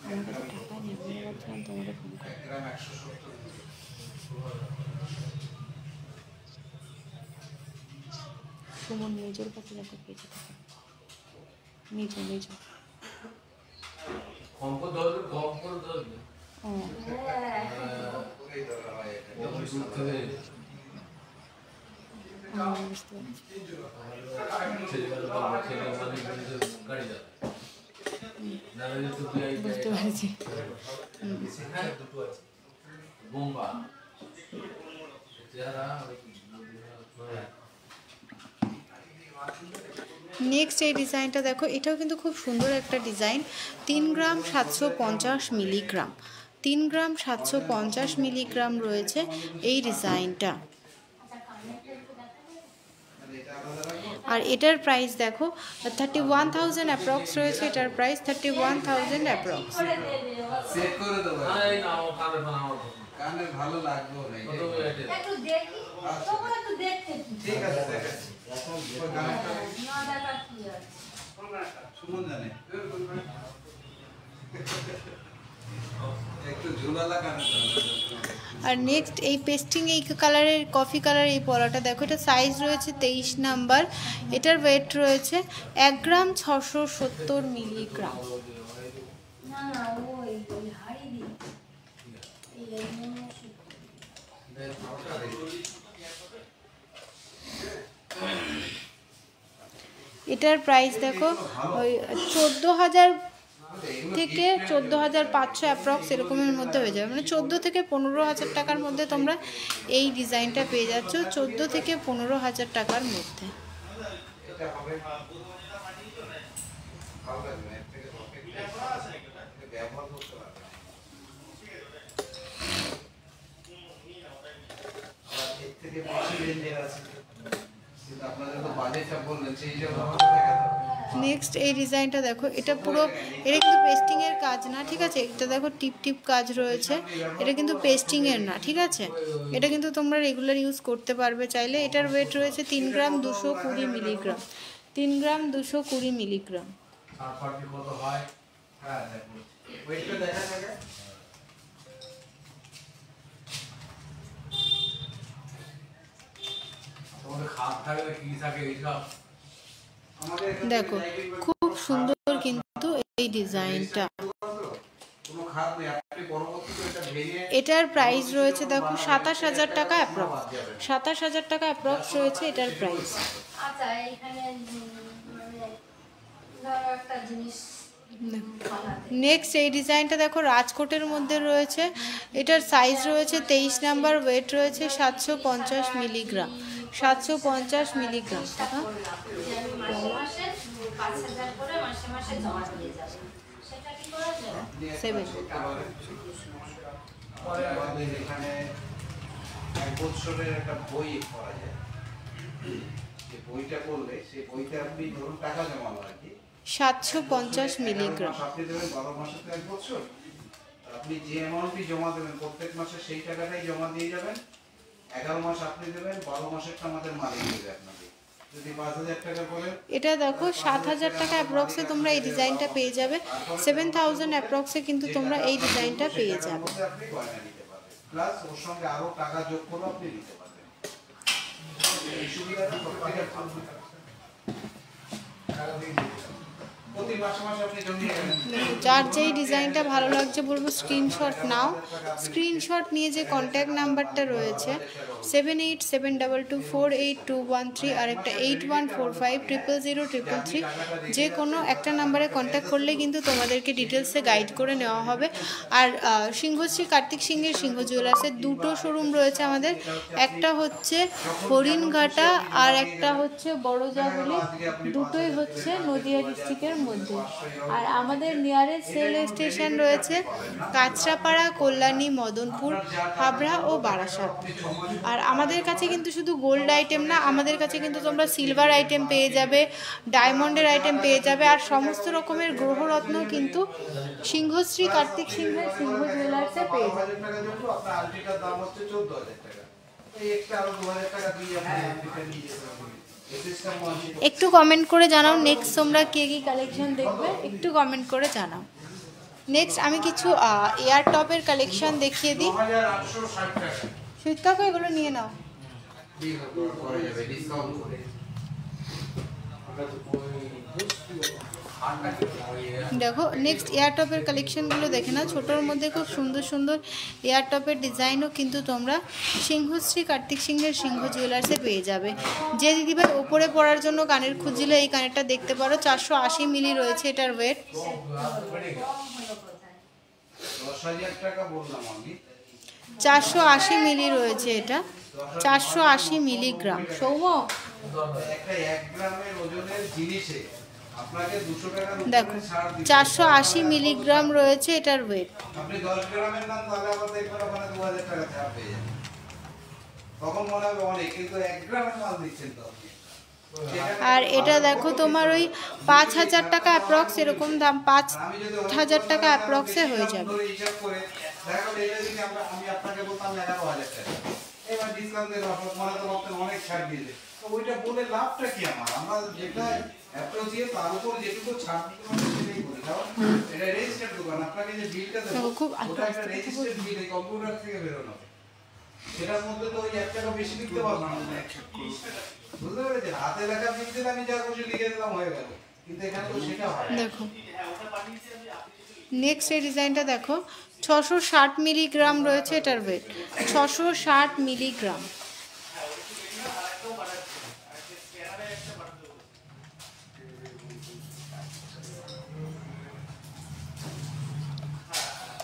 আমার কাছে টাকা নেই, আমি ভাবছিলাম তোমাকে ফোন করো। সুমন মেজোর কাছে দেখো পেয়েছে টাকা, মেজো বুঝতে পারছি। নেক্সট এই ডিজাইনটা দেখো, এটাও কিন্তু খুব সুন্দর একটা ডিজাইন। 3 গ্রাম 750 মিলিগ্রাম, 3 গ্রাম 750 মিলিগ্রাম রয়েছে এই ডিজাইনটা। আর এটার প্রাইস দেখো 31,000 অ্যাপ্রক্স রয়েছে, এটার প্রাইস 31,000 অ্যাপ্রক্স। আর নেক্সট এই পেস্টিং এই কালারের কফি কালার এই পলাটা দেখো, এটা সাইজ রয়েছে 23 নাম্বার, এটার ওয়েট রয়েছে 1 গ্রাম 670 মিলিগ্রাম। এটার প্রাইস দেখো ওই 14,000 থেকে 14,500 অ্যাপ্রক্স এরকমের মধ্যে হয়ে যাবে, মানে 14 থেকে 15,000 টাকার মধ্যে তোমরা এই ডিজাইনটা পেয়ে যাচ্ছ, 14 থেকে 15,000 টাকার মধ্যে। নেক্সট এই ডিজাইনটা দেখো, এটা পুরো এটা কিন্তু পেস্টিং এর কাজ না, ঠিক আছে, এটা দেখো টিপ টিপ কাজ রয়েছে, এটা কিন্তু পেস্টিং এর না, ঠিক আছে, এটা কিন্তু তোমরা রেগুলার ইউজ করতে পারবে চাইলে। এটার ওয়েট রয়েছে 3 গ্রাম 220 মিলিগ্রাম, 3 গ্রাম 220 মিলিগ্রাম। দেখো খুব সুন্দর কিন্তু এই ডিজাইনটা। এটার প্রাইস রয়েছে দেখো 27,000 টাকা অ্যাপ্রক্স, 27,000 টাকা অ্যাপ্রক্স রয়েছে এটার প্রাইস। নেক্সট এই ডিজাইনটা দেখো রাজকোটের মধ্যে রয়েছে, এটার সাইজ রয়েছে 23 নাম্বার, ওয়েট রয়েছে 750 মিলিগ্রাম, 750 মিলিগ্রাম। বইটা করলে সেই বইতে আপনি ধরুন টাকা জমানো আর কি 750 মিলিগ্রাম। আপনি দেবেন 12 মাসে তো 1 বছর, আপনি যে অ্যামাউন্টই জমা দেবেন প্রত্যেক মাসে সেই টাকাটাই জমা দিয়ে যাবেন। 11 মাস আপনি দেবেন, 12 মাসেরটা আমাদের মালিক দেবে আপনাকে। যদি 5,000 টাকা করে, এটা দেখো 7,000 টাকা অ্যাপ্রক্সে তোমরা এই ডিজাইনটা পেয়ে যাবে, 7,000 অ্যাপ্রক্সে কিন্তু তোমরা এই ডিজাইনটা পেয়ে যাবে। আপনি গয়না নিতে পারবেন, প্লাস ওর সঙ্গে আরো টাকা যোগ করে আপনি নিতে পারবেন। এই সুবিধাটা প্রত্যেকের যার যেই ডিজাইনটা ভালো লাগছে বলবো স্ক্রিনশট নাও, স্ক্রিনশট নিয়ে যে কন্ট্যাক্ট নাম্বারটা রয়েছে 7872248213 আর একটা 8145000333, যে কোনো একটা নাম্বারে কন্ট্যাক্ট করলে কিন্তু তোমাদেরকে ডিটেলসে গাইড করে নেওয়া হবে। আর সিংহশ্রী কার্তিক সিংহের সিংহ জুয়েলার্সের দুটো শোরুম রয়েছে আমাদের, একটা হচ্ছে হরিণঘাটা আর একটা হচ্ছে বড়জাগুলি, দুটোই হচ্ছে নদিয়া ডিস্ট্রিক্টের মধ্যে। আর আমাদের নিয়ারেস্ট রেল স্টেশন রয়েছে কাঁচরাপাড়া, কল্যাণী, মদনপুর, হাবড়া ও বারাসাত। আর আমাদের কাছে কিন্তু শুধু গোল্ড আইটেম না, আমাদের কাছে কিন্তু তোমরা সিলভার আইটেম পেয়ে যাবে, ডায়মন্ডের আইটেম পেয়ে যাবে, আর সমস্ত রকমের গ্রহরত্ন কিন্তু সিংহশ্রী কার্তিক সিংহের সিংহ জুয়েলার্সে পেয়ে যাবে। একটু কমেন্ট করে জানাও নেক্সট তোমরা কে কি কালেকশন দেখবে, একটু কমেন্ট করে জানাও। নেক্সট আমি কিছু এয়ার টপের কালেকশন দেখিয়ে দিই। সুইতাকে এগুলো নিয়ে নাও। দেখো নেক্সট এয়ার টপের কালেকশনগুলো দেখে না, ছোটোর মধ্যে খুব সুন্দর সুন্দর এয়ার টপের ডিজাইনও কিন্তু তোমরা সিংহশ্রী কার্তিক সিংহের সিংহ জুয়েলার্সে পেয়ে যাবে। যে দিদিভাই ওপরে পরার জন্য কানের খুঁজছিলে এই কানেরটা দেখতে পারো, 480 মিলি রয়েছে এটার ওয়েট। 10,000 টাকা বললাম আমি, 480 মিলি রয়েছে, এটা 480 মিলিগ্রাম। সৌম দেখো 480 মিলিগ্রাম রয়েছে এটার ওয়েট। আর এটা দেখো তোমার ওই 5000 টাকা অ্যাপ্রক্স এরকম দাম, 5000 টাকা অ্যাপ্রক্সে হয়ে যাবে। খুব সেটার মধ্যে তো ওই 1 টাকা বেশি লিখতে পারবো না, বুঝতে পেরেছেন? হাতে লেখা বিল দিলে আমি যা খুশি লিখে দিলাম, হয়ে গেল। কিন্তু এখানে তো সেটা হয় না। দেখো নেক্সট এই ডিজাইনটা দেখো, 660 মিলিগ্রাম রয়েছে এটার ওয়েট, 660 মিলিগ্রাম।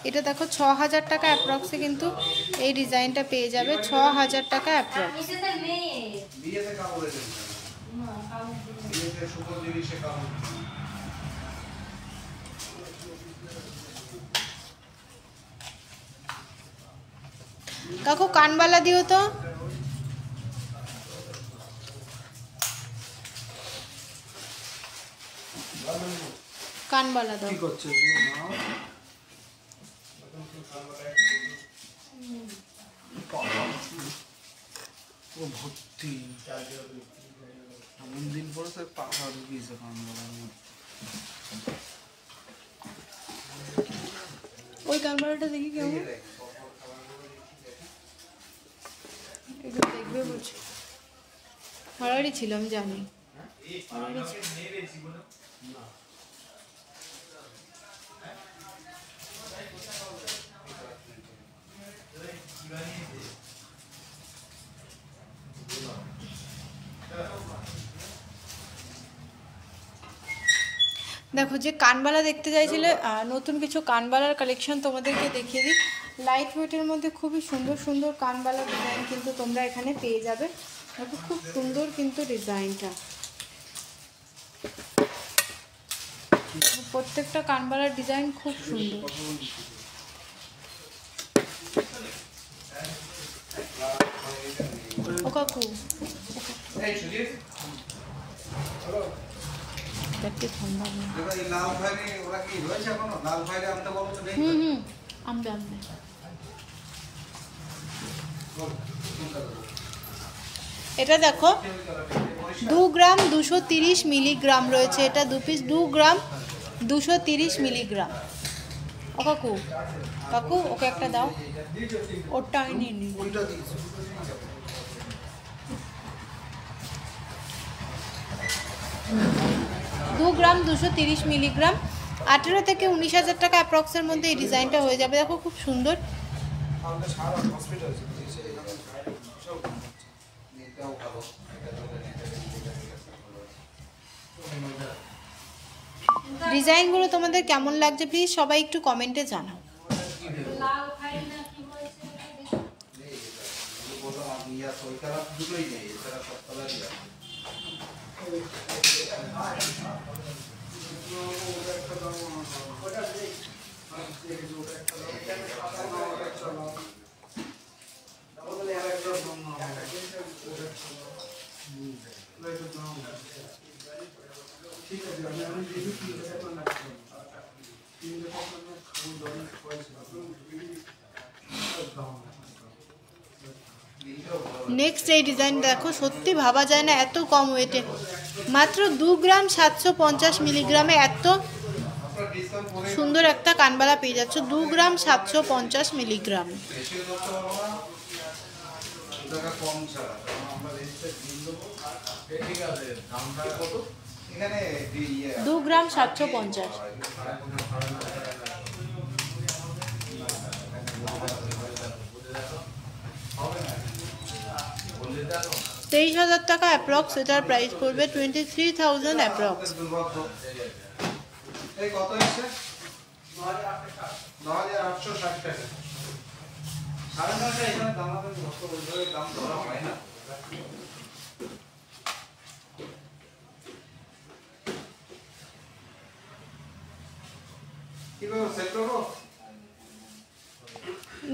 এটা দেখো 6000 টাকা অ্যাপ্রক্সে কিন্তু এই ডিজাইনটা পেয়ে যাবে, 6000 টাকা অ্যাপ্রক্স। কাকু কানবালা দিও তো। কানবালা দাও। কি করছে ও ভর্তি এমন দিন পরে তো পাখা ঢুকিয়েছে কানবালার মধ্যে। ওই কানবালাটা দেখি কেমন, এগুলো দেখবে বলছি। হারারি ছিল আমি জানি। দেখো যে কানবালা দেখতে চাইছিলে, নতুন কিছু কানবালার কালেকশন তোমাদেরকে দেখিয়ে দিই। লাইট ওয়েটের মধ্যে খুবই সুন্দর সুন্দর কানবালা ডিজাইন কিন্তু তোমরা এখানে পেয়ে যাবে। দেখো খুব সুন্দর কিন্তু ডিজাইনটা, প্রত্যেকটা কানবালার ডিজাইন খুব সুন্দর। ও কাকু দেখতে ঠান্ডা নেই। আমবে আমবে। এটা দেখো 2 গ্রাম 230 মিলিগ্রাম রয়েছে, এটা 2 পিস 2 গ্রাম 230 মিলিগ্রাম। ও কাকু কাকু ওকে একটা দাও, ওটা আমি নিয়ে নিই। 2 গ্রাম 230 মিলিগ্রাম, 18 থেকে 19,000 টাকা অ্যাপ্রক্সের মধ্যে এই ডিজাইনটা হয়ে যাবে। দেখো খুব সুন্দর। ডিজাইনগুলো তোমাদের কেমন লাগছে প্লিজ সবাই একটু কমেন্টে জানাও। নেক্সট এই ডিজাইন দেখো, সত্যি ভাবা যায় না এত কম ওয়েটে, মাত্র 2 গ্রাম 750 মিলিগ্রামে এত সুন্দর একটা কানবালা পেয়ে যাচ্ছ। 2 গ্রাম 750 মিলিগ্রাম। 2 গ্রাম 750। 23,000 টাকা অ্যাপ্রক্স, এটার প্রাইস পড়বে 23,000 অ্যাপ্রক্স। সাড়ে নয়টা এখানে দামাদামি ভক্ত বলতে দাম ধরা হয় না।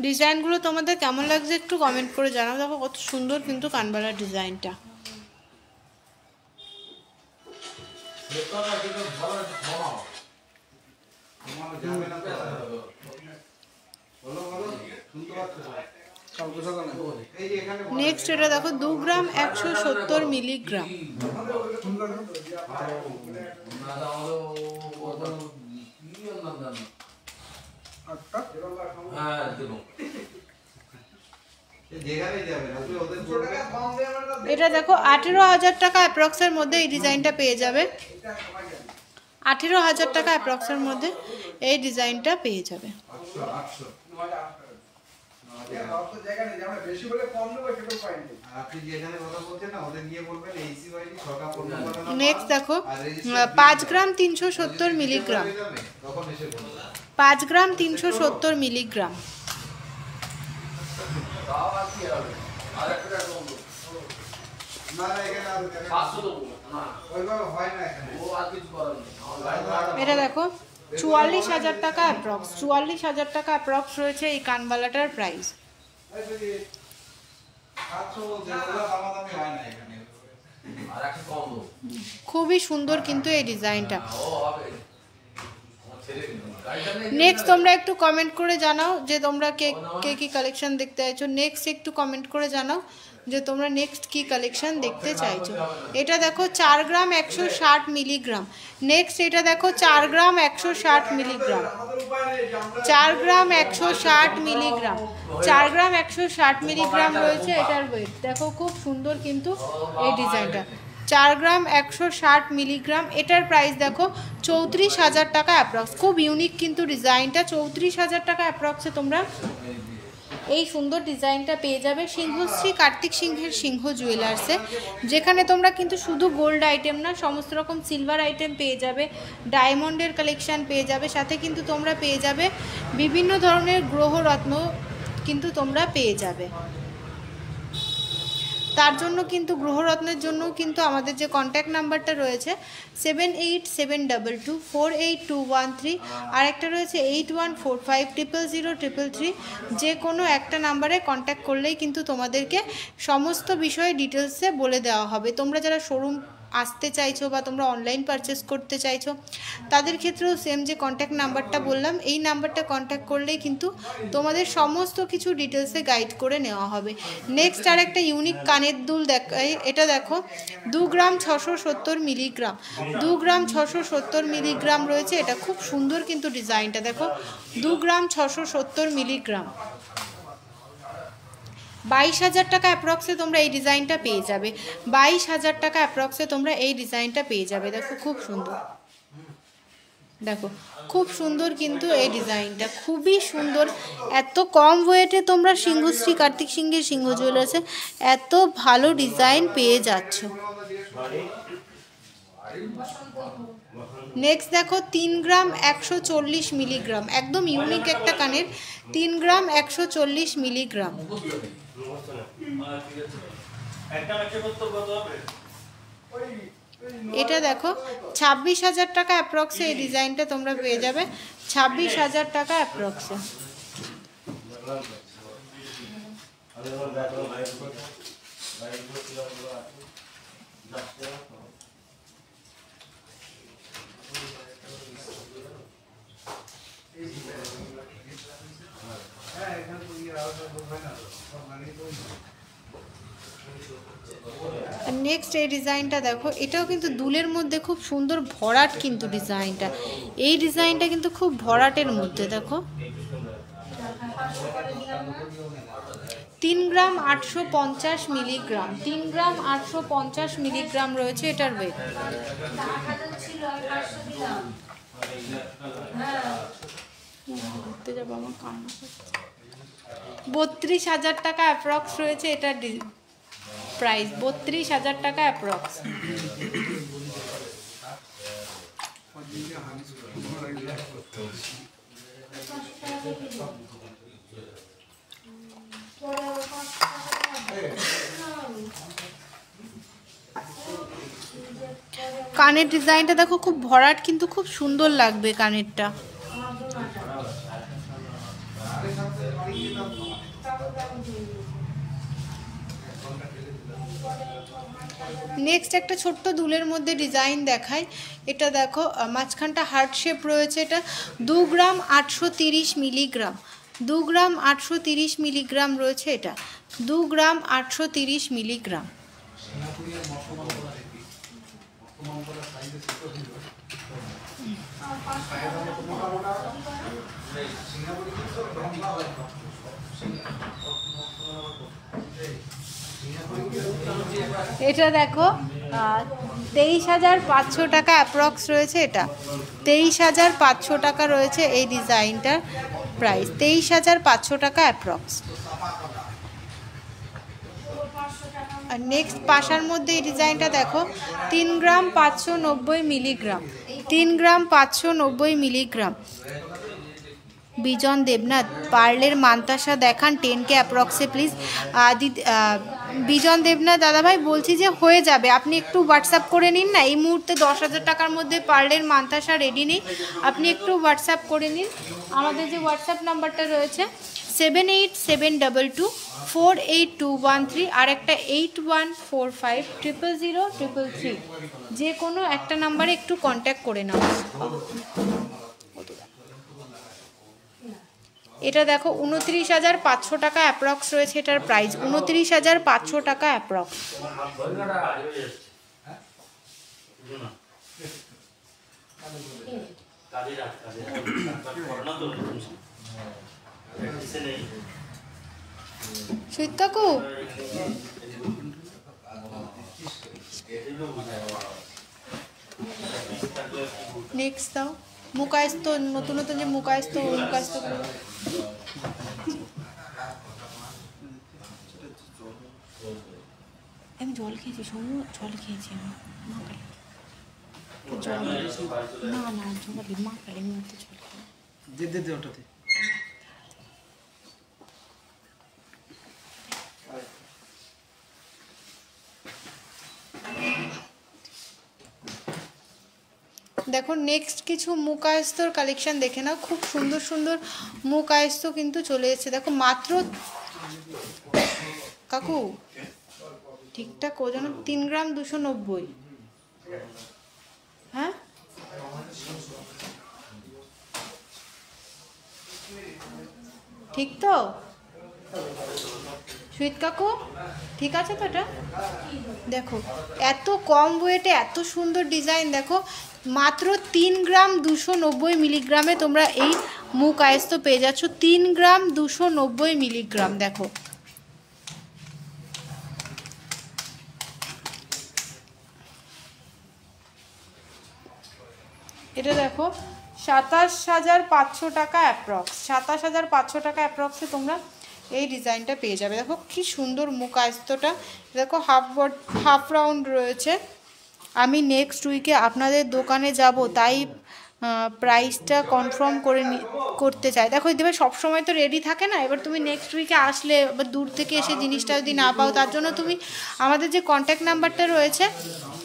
ডিজাইনগুলো তোমাদের কেমন লাগছে একটু কমেন্ট করে জানাও। দেখো কত সুন্দর কিন্তু কানবালার ডিজাইনটা। নেক্সট এটা দেখো 2 গ্রাম 170 মিলিগ্রাম। এটা দেখো 18,000 টাকা অ্যাপ্রক্সের মধ্যে এই ডিজাইনটা পেয়ে যাবে। 18,000 টাকা অ্যাপ্রক্সের মধ্যে এই ডিজাইনটা পেয়ে যাবে। নেক্সট দেখো 5 গ্রাম 370 মিলিগ্রাম। 5 গ্রাম 370 মিলিগ্রাম। এটা দেখো 44,000 টাকা অ্যাপ্রক্স। 44,000 টাকা অ্যাপ্রক্স রয়েছে এই কানবালাটার প্রাইস। খুবই সুন্দর কিন্তু এই ডিজাইনটা। নেক্সট তোমরা একটু কমেন্ট করে জানাও যে তোমরা কে কি কালেকশন দেখতে চাইছো। নেক্সট একটু কমেন্ট করে জানাও যে তোমরা নেক্সট কি কালেকশন দেখতে চাইছো। এটা দেখো 4 গ্রাম 160 মিলিগ্রাম। নেক্সট এটা দেখো 4 গ্রাম 160 মিলিগ্রাম। 4 গ্রাম 160 মিলিগ্রাম। 4 গ্রাম 160 মিলিগ্রাম রয়েছে এটার ওয়েট। দেখো খুব সুন্দর কিন্তু এই ডিজাইনটা। 4 গ্রাম 160 মিলিগ্রাম। এটার প্রাইস দেখো 34,000 টাকা অ্যাপ্রক্স। খুব ইউনিক কিন্তু ডিজাইনটা। 34,000 টাকা অ্যাপ্রক্সে তোমরা এই সুন্দর ডিজাইনটা পেয়ে যাবে সিংহশ্রী কার্তিক সিংহের সিংহ জুয়েলার্সে, যেখানে তোমরা কিন্তু শুধু গোল্ড আইটেম না, সমস্ত রকম সিলভার আইটেম পেয়ে যাবে, ডায়মন্ডের কালেকশান পেয়ে যাবে, সাথে কিন্তু তোমরা পেয়ে যাবে বিভিন্ন ধরনের গ্রহরত্ন কিন্তু তোমরা পেয়ে যাবে। তার জন্য কিন্তু গ্রহরত্নের জন্য কিন্তু আমাদের যে কন্ট্যাক্ট নাম্বারটা রয়েছে 7872248213, আর একটা রয়েছে 8145000333। যে কোনো একটা নাম্বারে কন্ট্যাক্ট করলেই কিন্তু তোমাদেরকে সমস্ত বিষয়ে ডিটেলসে বলে দেওয়া হবে। তোমরা যারা শোরুম আসতে চাইছো বা তোমরা অনলাইন পারচেস করতে চাইছো তাদের ক্ষেত্রেও সেম যে কন্ট্যাক্ট নাম্বারটা বললাম, এই নাম্বারটা কন্ট্যাক্ট করলেই কিন্তু তোমাদের সমস্ত কিছু ডিটেলসে গাইড করে নেওয়া হবে। নেক্সট আর একটা ইউনিক কানের দুল দেখাই। এটা দেখো 2 গ্রাম 670 মিলিগ্রাম। 2 গ্রাম 670 মিলিগ্রাম রয়েছে। এটা খুব সুন্দর কিন্তু ডিজাইনটা। দেখো 2 গ্রাম 670 মিলিগ্রাম। 22,000 টাকা অ্যাপ্রক্সে তোমরা এই ডিজাইনটা পেয়ে যাবে। 22,000 টাকা অ্যাপ্রক্সে তোমরা এই ডিজাইনটা পেয়ে যাবে। দেখো খুব সুন্দর, দেখো খুব সুন্দর কিন্তু এই ডিজাইনটা, খুবই সুন্দর। এত কম ওয়েটে তোমরা সিংহশ্রী কার্তিক সিংহের সিংহ জুয়েলার্সে এত ভালো ডিজাইন পেয়ে যাচ্ছ। নেক্সট দেখো 3 গ্রাম 140 মিলিগ্রাম। একদম ইউনিক একটা কানের। 3 গ্রাম 140 মিলিগ্রাম। এটা দেখো 26,000 টাকা অ্যাপ্রক্সে এই ডিজাইনটা তোমরা পেয়ে যাবে। 26,000 টাকা অ্যাপ্রক্সে। নেক্সট এই ডিজাইনটা দেখো, এটাও কিন্তু দুলের মধ্যে খুব সুন্দর ভরাট কিন্তু ডিজাইনটা। এই ডিজাইনটা কিন্তু খুব ভরাটের মধ্যে। দেখো 3 গ্রাম 850 মিলিগ্রাম। 3 গ্রাম 850 মিলিগ্রাম রয়েছে এটার ওয়েট। ঘুরতে যাবো, আমার কান্না করছে। 32,000 টাকা অ্যাপ্রক্স রয়েছে এটার প্রাইস। 32,000 টাকা অ্যাপ্রক্স। কানের ডিজাইনটা দেখো খুব ভরাট, কিন্তু খুব সুন্দর লাগবে কানেরটা। নেক্সট একটা ছোট্ট দুলের মধ্যে ডিজাইন দেখায়। এটা দেখো মাঝখানটা হার্ট শেপ রয়েছে। এটা 2 গ্রাম 830 মিলিগ্রাম, 2 গ্রাম 830 মিলিগ্রাম রয়েছে। এটা 2 গ্রাম 830 মিলিগ্রাম। এটা দেখো 23,500 টাকা অ্যাপ্রক্স রয়েছে। এটা 23,500 টাকা রয়েছে এই ডিজাইনটার প্রাইস, 23,500 টাকা অ্যাপ্রক্স। আর নেক্সট পাশার মধ্যে এই ডিজাইনটা দেখো 3 গ্রাম 590 মিলিগ্রাম, 3 গ্রাম 590 মিলিগ্রাম। বিজন দেবনাথ পার্লের মান্তাসা দেখান 10K অ্যাপ্রক্সে প্লিজ। বিজন দেবনাথ দাদাভাই বলছি যে হয়ে যাবে, আপনি একটু হোয়াটসঅ্যাপ করে নিন না। এই মুহূর্তে 10,000 টাকার মধ্যে পার্লের মান্তাসা রেডি নেই, আপনি একটু হোয়াটসঅ্যাপ করে নিন। আমাদের যে হোয়াটসঅ্যাপ নাম্বারটা রয়েছে 7872148213 আর একটা 8145000333, যে কোনো একটা নাম্বারে একটু কন্ট্যাক্ট করে নাও। এটা দেখো 29,500 টাকা অ্যাপ্রক্স রয়েছে এটার প্রাইস, 29,500 টাকা অ্যাপ্রক্স। সুইট কাকু নেক্সট দাও। মুকায়স্ত নতুন নতুন যে মুকায়স্ত আমি জল খেয়েছি, সৌম্য জল খেয়েছি আমি। জল না না জল মা কালী আমি তো জল খাই। দে ওটাতে। দেখো নেক্সট কিছু মুকায়স্তর কালেকশন দেখে নাও, খুব সুন্দর সুন্দর মুকায়স্ত কিন্তু চলে এসেছে। দেখো মাত্র কাকু ঠিকঠাক ও যেন 3 গ্রাম 290। হ্যাঁ ঠিক তো সুইট কাকু, ঠিক আছে তো? এটা দেখো এত কম ওয়েটে এত সুন্দর ডিজাইন, দেখো মাত্র 3 গ্রাম 290 মিলিগ্রামে তোমরা এই মুখ আয়স্ত পেয়ে যাচ্ছ। 3 গ্রাম 290 মিলিগ্রাম। দেখো এটা দেখো 27,500 টাকা অ্যাপ্রক্স, 27,500 টাকা অ্যাপ্রক্সে তোমরা এই ডিজাইনটা পেয়ে যাবে। দেখো কি সুন্দর মুখ আয়স্তটা, দেখো হাফ রাউন্ড রয়েছে। আমি নেক্সট উইকে আপনাদের দোকানে যাব, তাই প্রাইসটা কনফার্ম করতে চাই। দেখো দেবে সবসময় তো রেডি থাকে না, এবার তুমি নেক্সট উইকে আসলে বা দূর থেকে এসে জিনিসটা যদি না পাও, তার জন্য তুমি আমাদের যে কন্ট্যাক্ট নাম্বারটা রয়েছে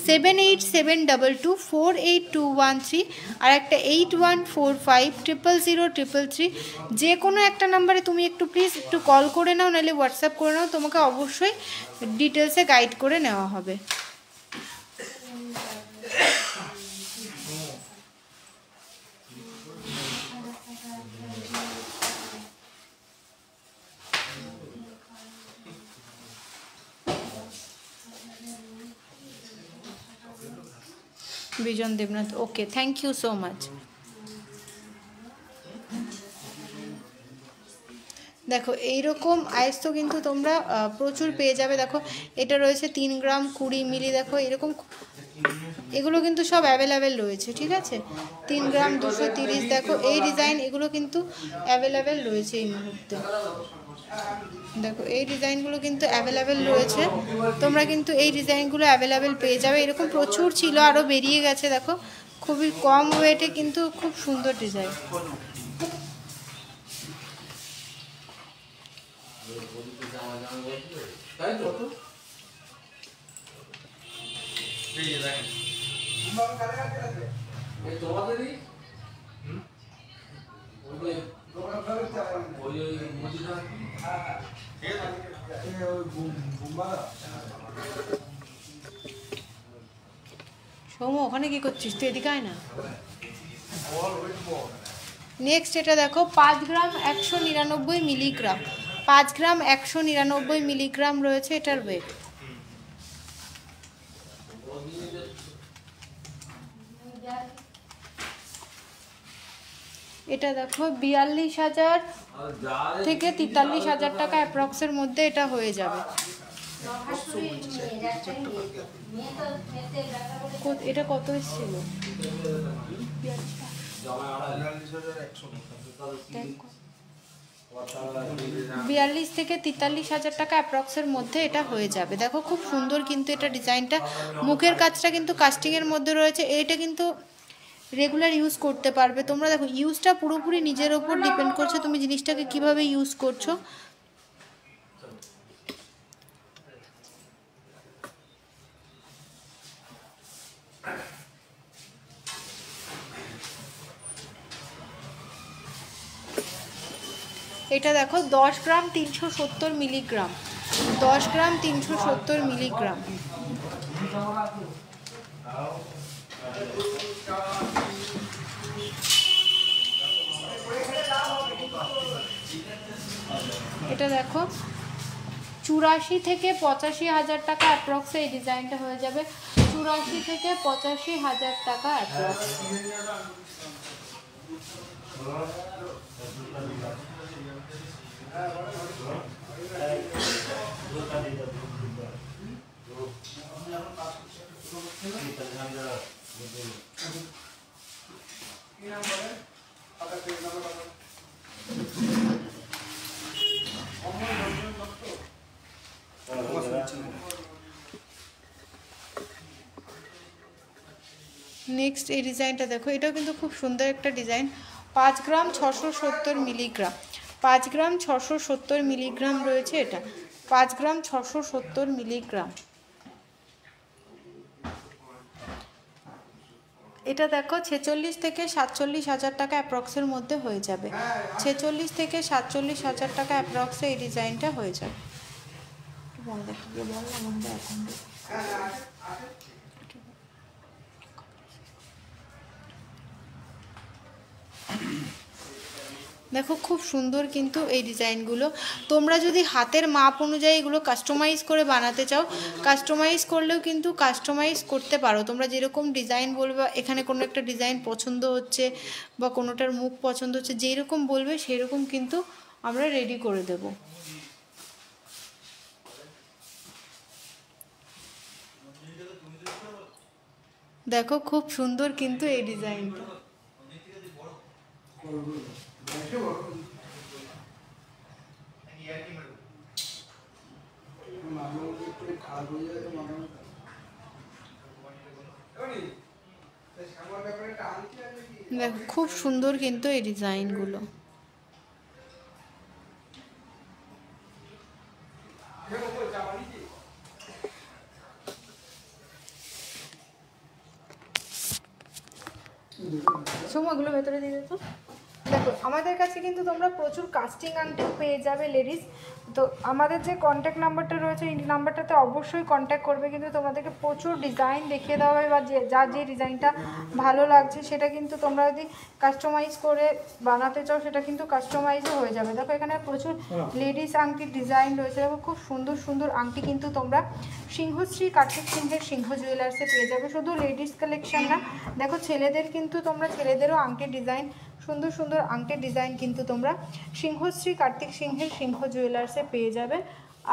7872248213 আর একটা 8145000333, যে কোনো একটা নাম্বারে তুমি একটু প্লিজ একটু কল করে নাও, নাহলে হোয়াটসঅ্যাপ করে নাও, তোমাকে অবশ্যই ডিটেলসে গাইড করে নেওয়া হবে। বিজন দেবনাথ, ওকে, থ্যাংক ইউ সো মাচ। দেখো এইরকম আয়স্ত কিন্তু তোমরা প্রচুর পেয়ে যাবে। দেখো এটা রয়েছে 3 গ্রাম 20 মিলি। দেখো এরকম এগুলো কিন্তু সব অ্যাভেলেবেল রয়েছে, ঠিক আছে। 3 গ্রাম 230। দেখো এই ডিজাইন এগুলো কিন্তু অ্যাভেলেবেল রয়েছে এই মুহূর্তে। দেখো এই ডিজাইনগুলো কিন্তু অ্যাভেলেবেল রয়েছে, তোমরা কিন্তু এই ডিজাইনগুলো অ্যাভেলেবেল পেয়ে যাবে। এরকম প্রচুর ছিল, আরও বেরিয়ে গেছে। দেখো খুবই কম ওয়েটে কিন্তু খুব সুন্দর ডিজাইন। সৌম ওখানে কি করছিস তুই? এদিকে আয় না। নেক্সট এটা দেখো 5 গ্রাম 199 মিলিগ্রাম, 5 গ্রাম 199 মিলিগ্রাম রয়েছে এটার ওয়েট। এটা দেখো 42,000 থেকে 43,000 টাকা অ্যাপ্রক্সের মধ্যে এটা হয়ে যাবে। এটা কত এসেছিল? 42 থেকে 43,000 টাকা অ্যাপ্রক্সের মধ্যে এটা হয়ে যাবে। দেখো খুব সুন্দর কিন্তু এটা ডিজাইনটা, মুখের কাজটা কিন্তু কাস্টিংয়ের মধ্যে রয়েছে। এটা কিন্তু রেগুলার ইউজ করতে পারবে তোমরা। দেখো ইউজটা পুরোপুরি নিজের ওপর ডিপেন্ড করছে, তুমি জিনিসটাকে কিভাবে ইউজ করছো। এটা দেখো 10 গ্রাম 370 মিলিগ্রাম, 10 গ্রাম 370 মিলিগ্রাম। এটা দেখো 84 থেকে 85,000 টাকা অ্যাপ্রক্সে এই ডিজাইনটা হয়ে যাবে। 84 থেকে 85,000 টাকা অ্যাপ্রক্স। নেক্সট এই ডিজাইনটা দেখো, এটাও কিন্তু খুব সুন্দর একটা ডিজাইন। 5 গ্রাম 670 মিলিগ্রাম, 5 গ্রাম 670 মিলিগ্রাম রয়েছে এটা, 5 গ্রাম 670 মিলিগ্রাম। এটা দেখো 46 থেকে 47,000 টাকা অ্যাপ্রক্সের মধ্যে হয়ে যাবে। 46 থেকে 47,000 টাকা অ্যাপ্রক্সে এই ডিজাইনটা হয়ে যাবে। দেখো খুব সুন্দর কিন্তু এই ডিজাইনগুলো। তোমরা যদি হাতের মাপ অনুযায়ী এগুলো কাস্টমাইজ করে বানাতে চাও, কাস্টমাইজ করলেও কিন্তু কাস্টমাইজ করতে পারো। তোমরা যেরকম ডিজাইন বলবে, এখানে কোনো একটা ডিজাইন পছন্দ হচ্ছে বা কোনোটার মুখ পছন্দ হচ্ছে, যেই রকম বলবে সেই রকম কিন্তু আমরা রেডি করে দেব। দেখো খুব সুন্দর কিন্তু এই ডিজাইনটা। দেখো খুব সুন্দর কিন্তু এই ডিজাইনগুলো। সময়গুলো ভেতরে দিয়ে দিত। দেখো আমাদের কাছে কিন্তু তোমরা প্রচুর কাস্টিং আংটিও পেয়ে যাবে লেডিস। তো আমাদের যে কন্ট্যাক্ট নাম্বারটা রয়েছে এই নাম্বারটাতে অবশ্যই কন্ট্যাক্ট করবে, কিন্তু তোমাদেরকে প্রচুর ডিজাইন দেখিয়ে দেওয়া হবে, বা যার যে ডিজাইনটা ভালো লাগছে সেটা কিন্তু তোমরা যদি কাস্টমাইজ করে বানাতে চাও সেটা কিন্তু কাস্টমাইজও হয়ে যাবে। দেখো এখানে প্রচুর লেডিস আংটির ডিজাইন রয়েছে। দেখো খুব সুন্দর সুন্দর আংটি কিন্তু তোমরা সিংহশ্রী কার্তিক সিংহের সিংহ জুয়েলার্সে পেয়ে যাবে। শুধু লেডিস কালেকশন না, দেখো ছেলেদের কিন্তু তোমরা ছেলেদেরও আংটির ডিজাইন, সুন্দর সুন্দর আংটির ডিজাইন কিন্তু তোমরা সিংহশ্রী কার্তিক সিংহের সিংহ জুয়েলার্সে পেয়ে যাবে।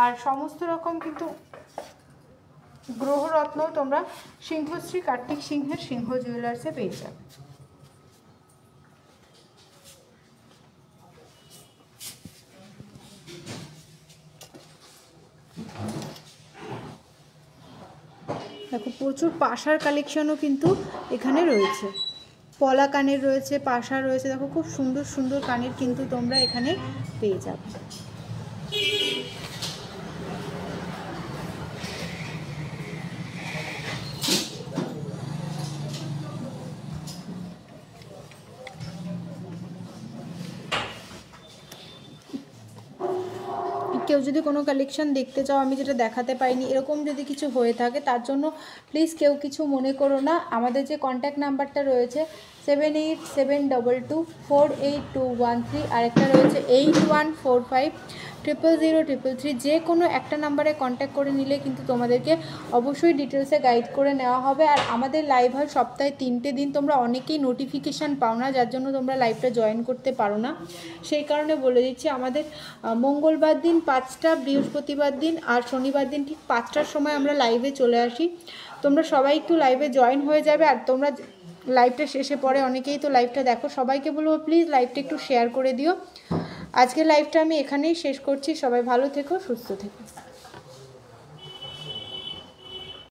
আর সমস্ত রকম কিন্তু গ্রহরত্ন তোমরা সিংহশ্রী কার্তিক সিংহের সিংহ জুয়েলার্সে পেয়ে যাবে। দেখো প্রচুর পাশার কালেকশনও কিন্তু এখানে রয়েছে, পলা কানের রয়েছে, পাশা রয়েছে। দেখো খুব সুন্দর সুন্দর কানের কিন্তু তোমরা এখানে পেয়ে যাবে। কেউ যদি কোনো কালেকশন দেখতে চাও আমি যেটা দেখাতে পাইনি, এরকম যদি কিছু হয়ে থাকে তার জন্য প্লিজ কেউ কিছু মনে করো না। আমাদের যে কন্ট্যাক্ট নাম্বারটা রয়েছে 7872248213, আরেকটা রয়েছে 8145000333, যে কোনো একটা নাম্বারে কন্ট্যাক্ট করে নিলে কিন্তু তোমাদেরকে অবশ্যই ডিটেলসে গাইড করে নেওয়া হবে। আর আমাদের লাইভ হয় সপ্তাহে 3টে দিন, তোমরা অনেকেই নোটিফিকেশান পাও না, যার জন্য তোমরা লাইভটা জয়েন করতে পারো না। সেই কারণে বলে দিচ্ছি, আমাদের মঙ্গলবার দিন 5টা, বৃহস্পতিবার দিন আর শনিবার দিন ঠিক 5টার সময় আমরা লাইভে চলে আসি। তোমরা সবাই একটু লাইভে জয়েন হয়ে যাবে। আর তোমরা লাইভটা শেষে পরে অনেকেই তো লাইভটা দেখো, সবাইকে বলবো প্লিজ লাইভটা একটু শেয়ার করে দিও। আজকের লাইভটা আমি এখানেই শেষ করছি। সবাই ভালো থেকো, সুস্থ থেকো।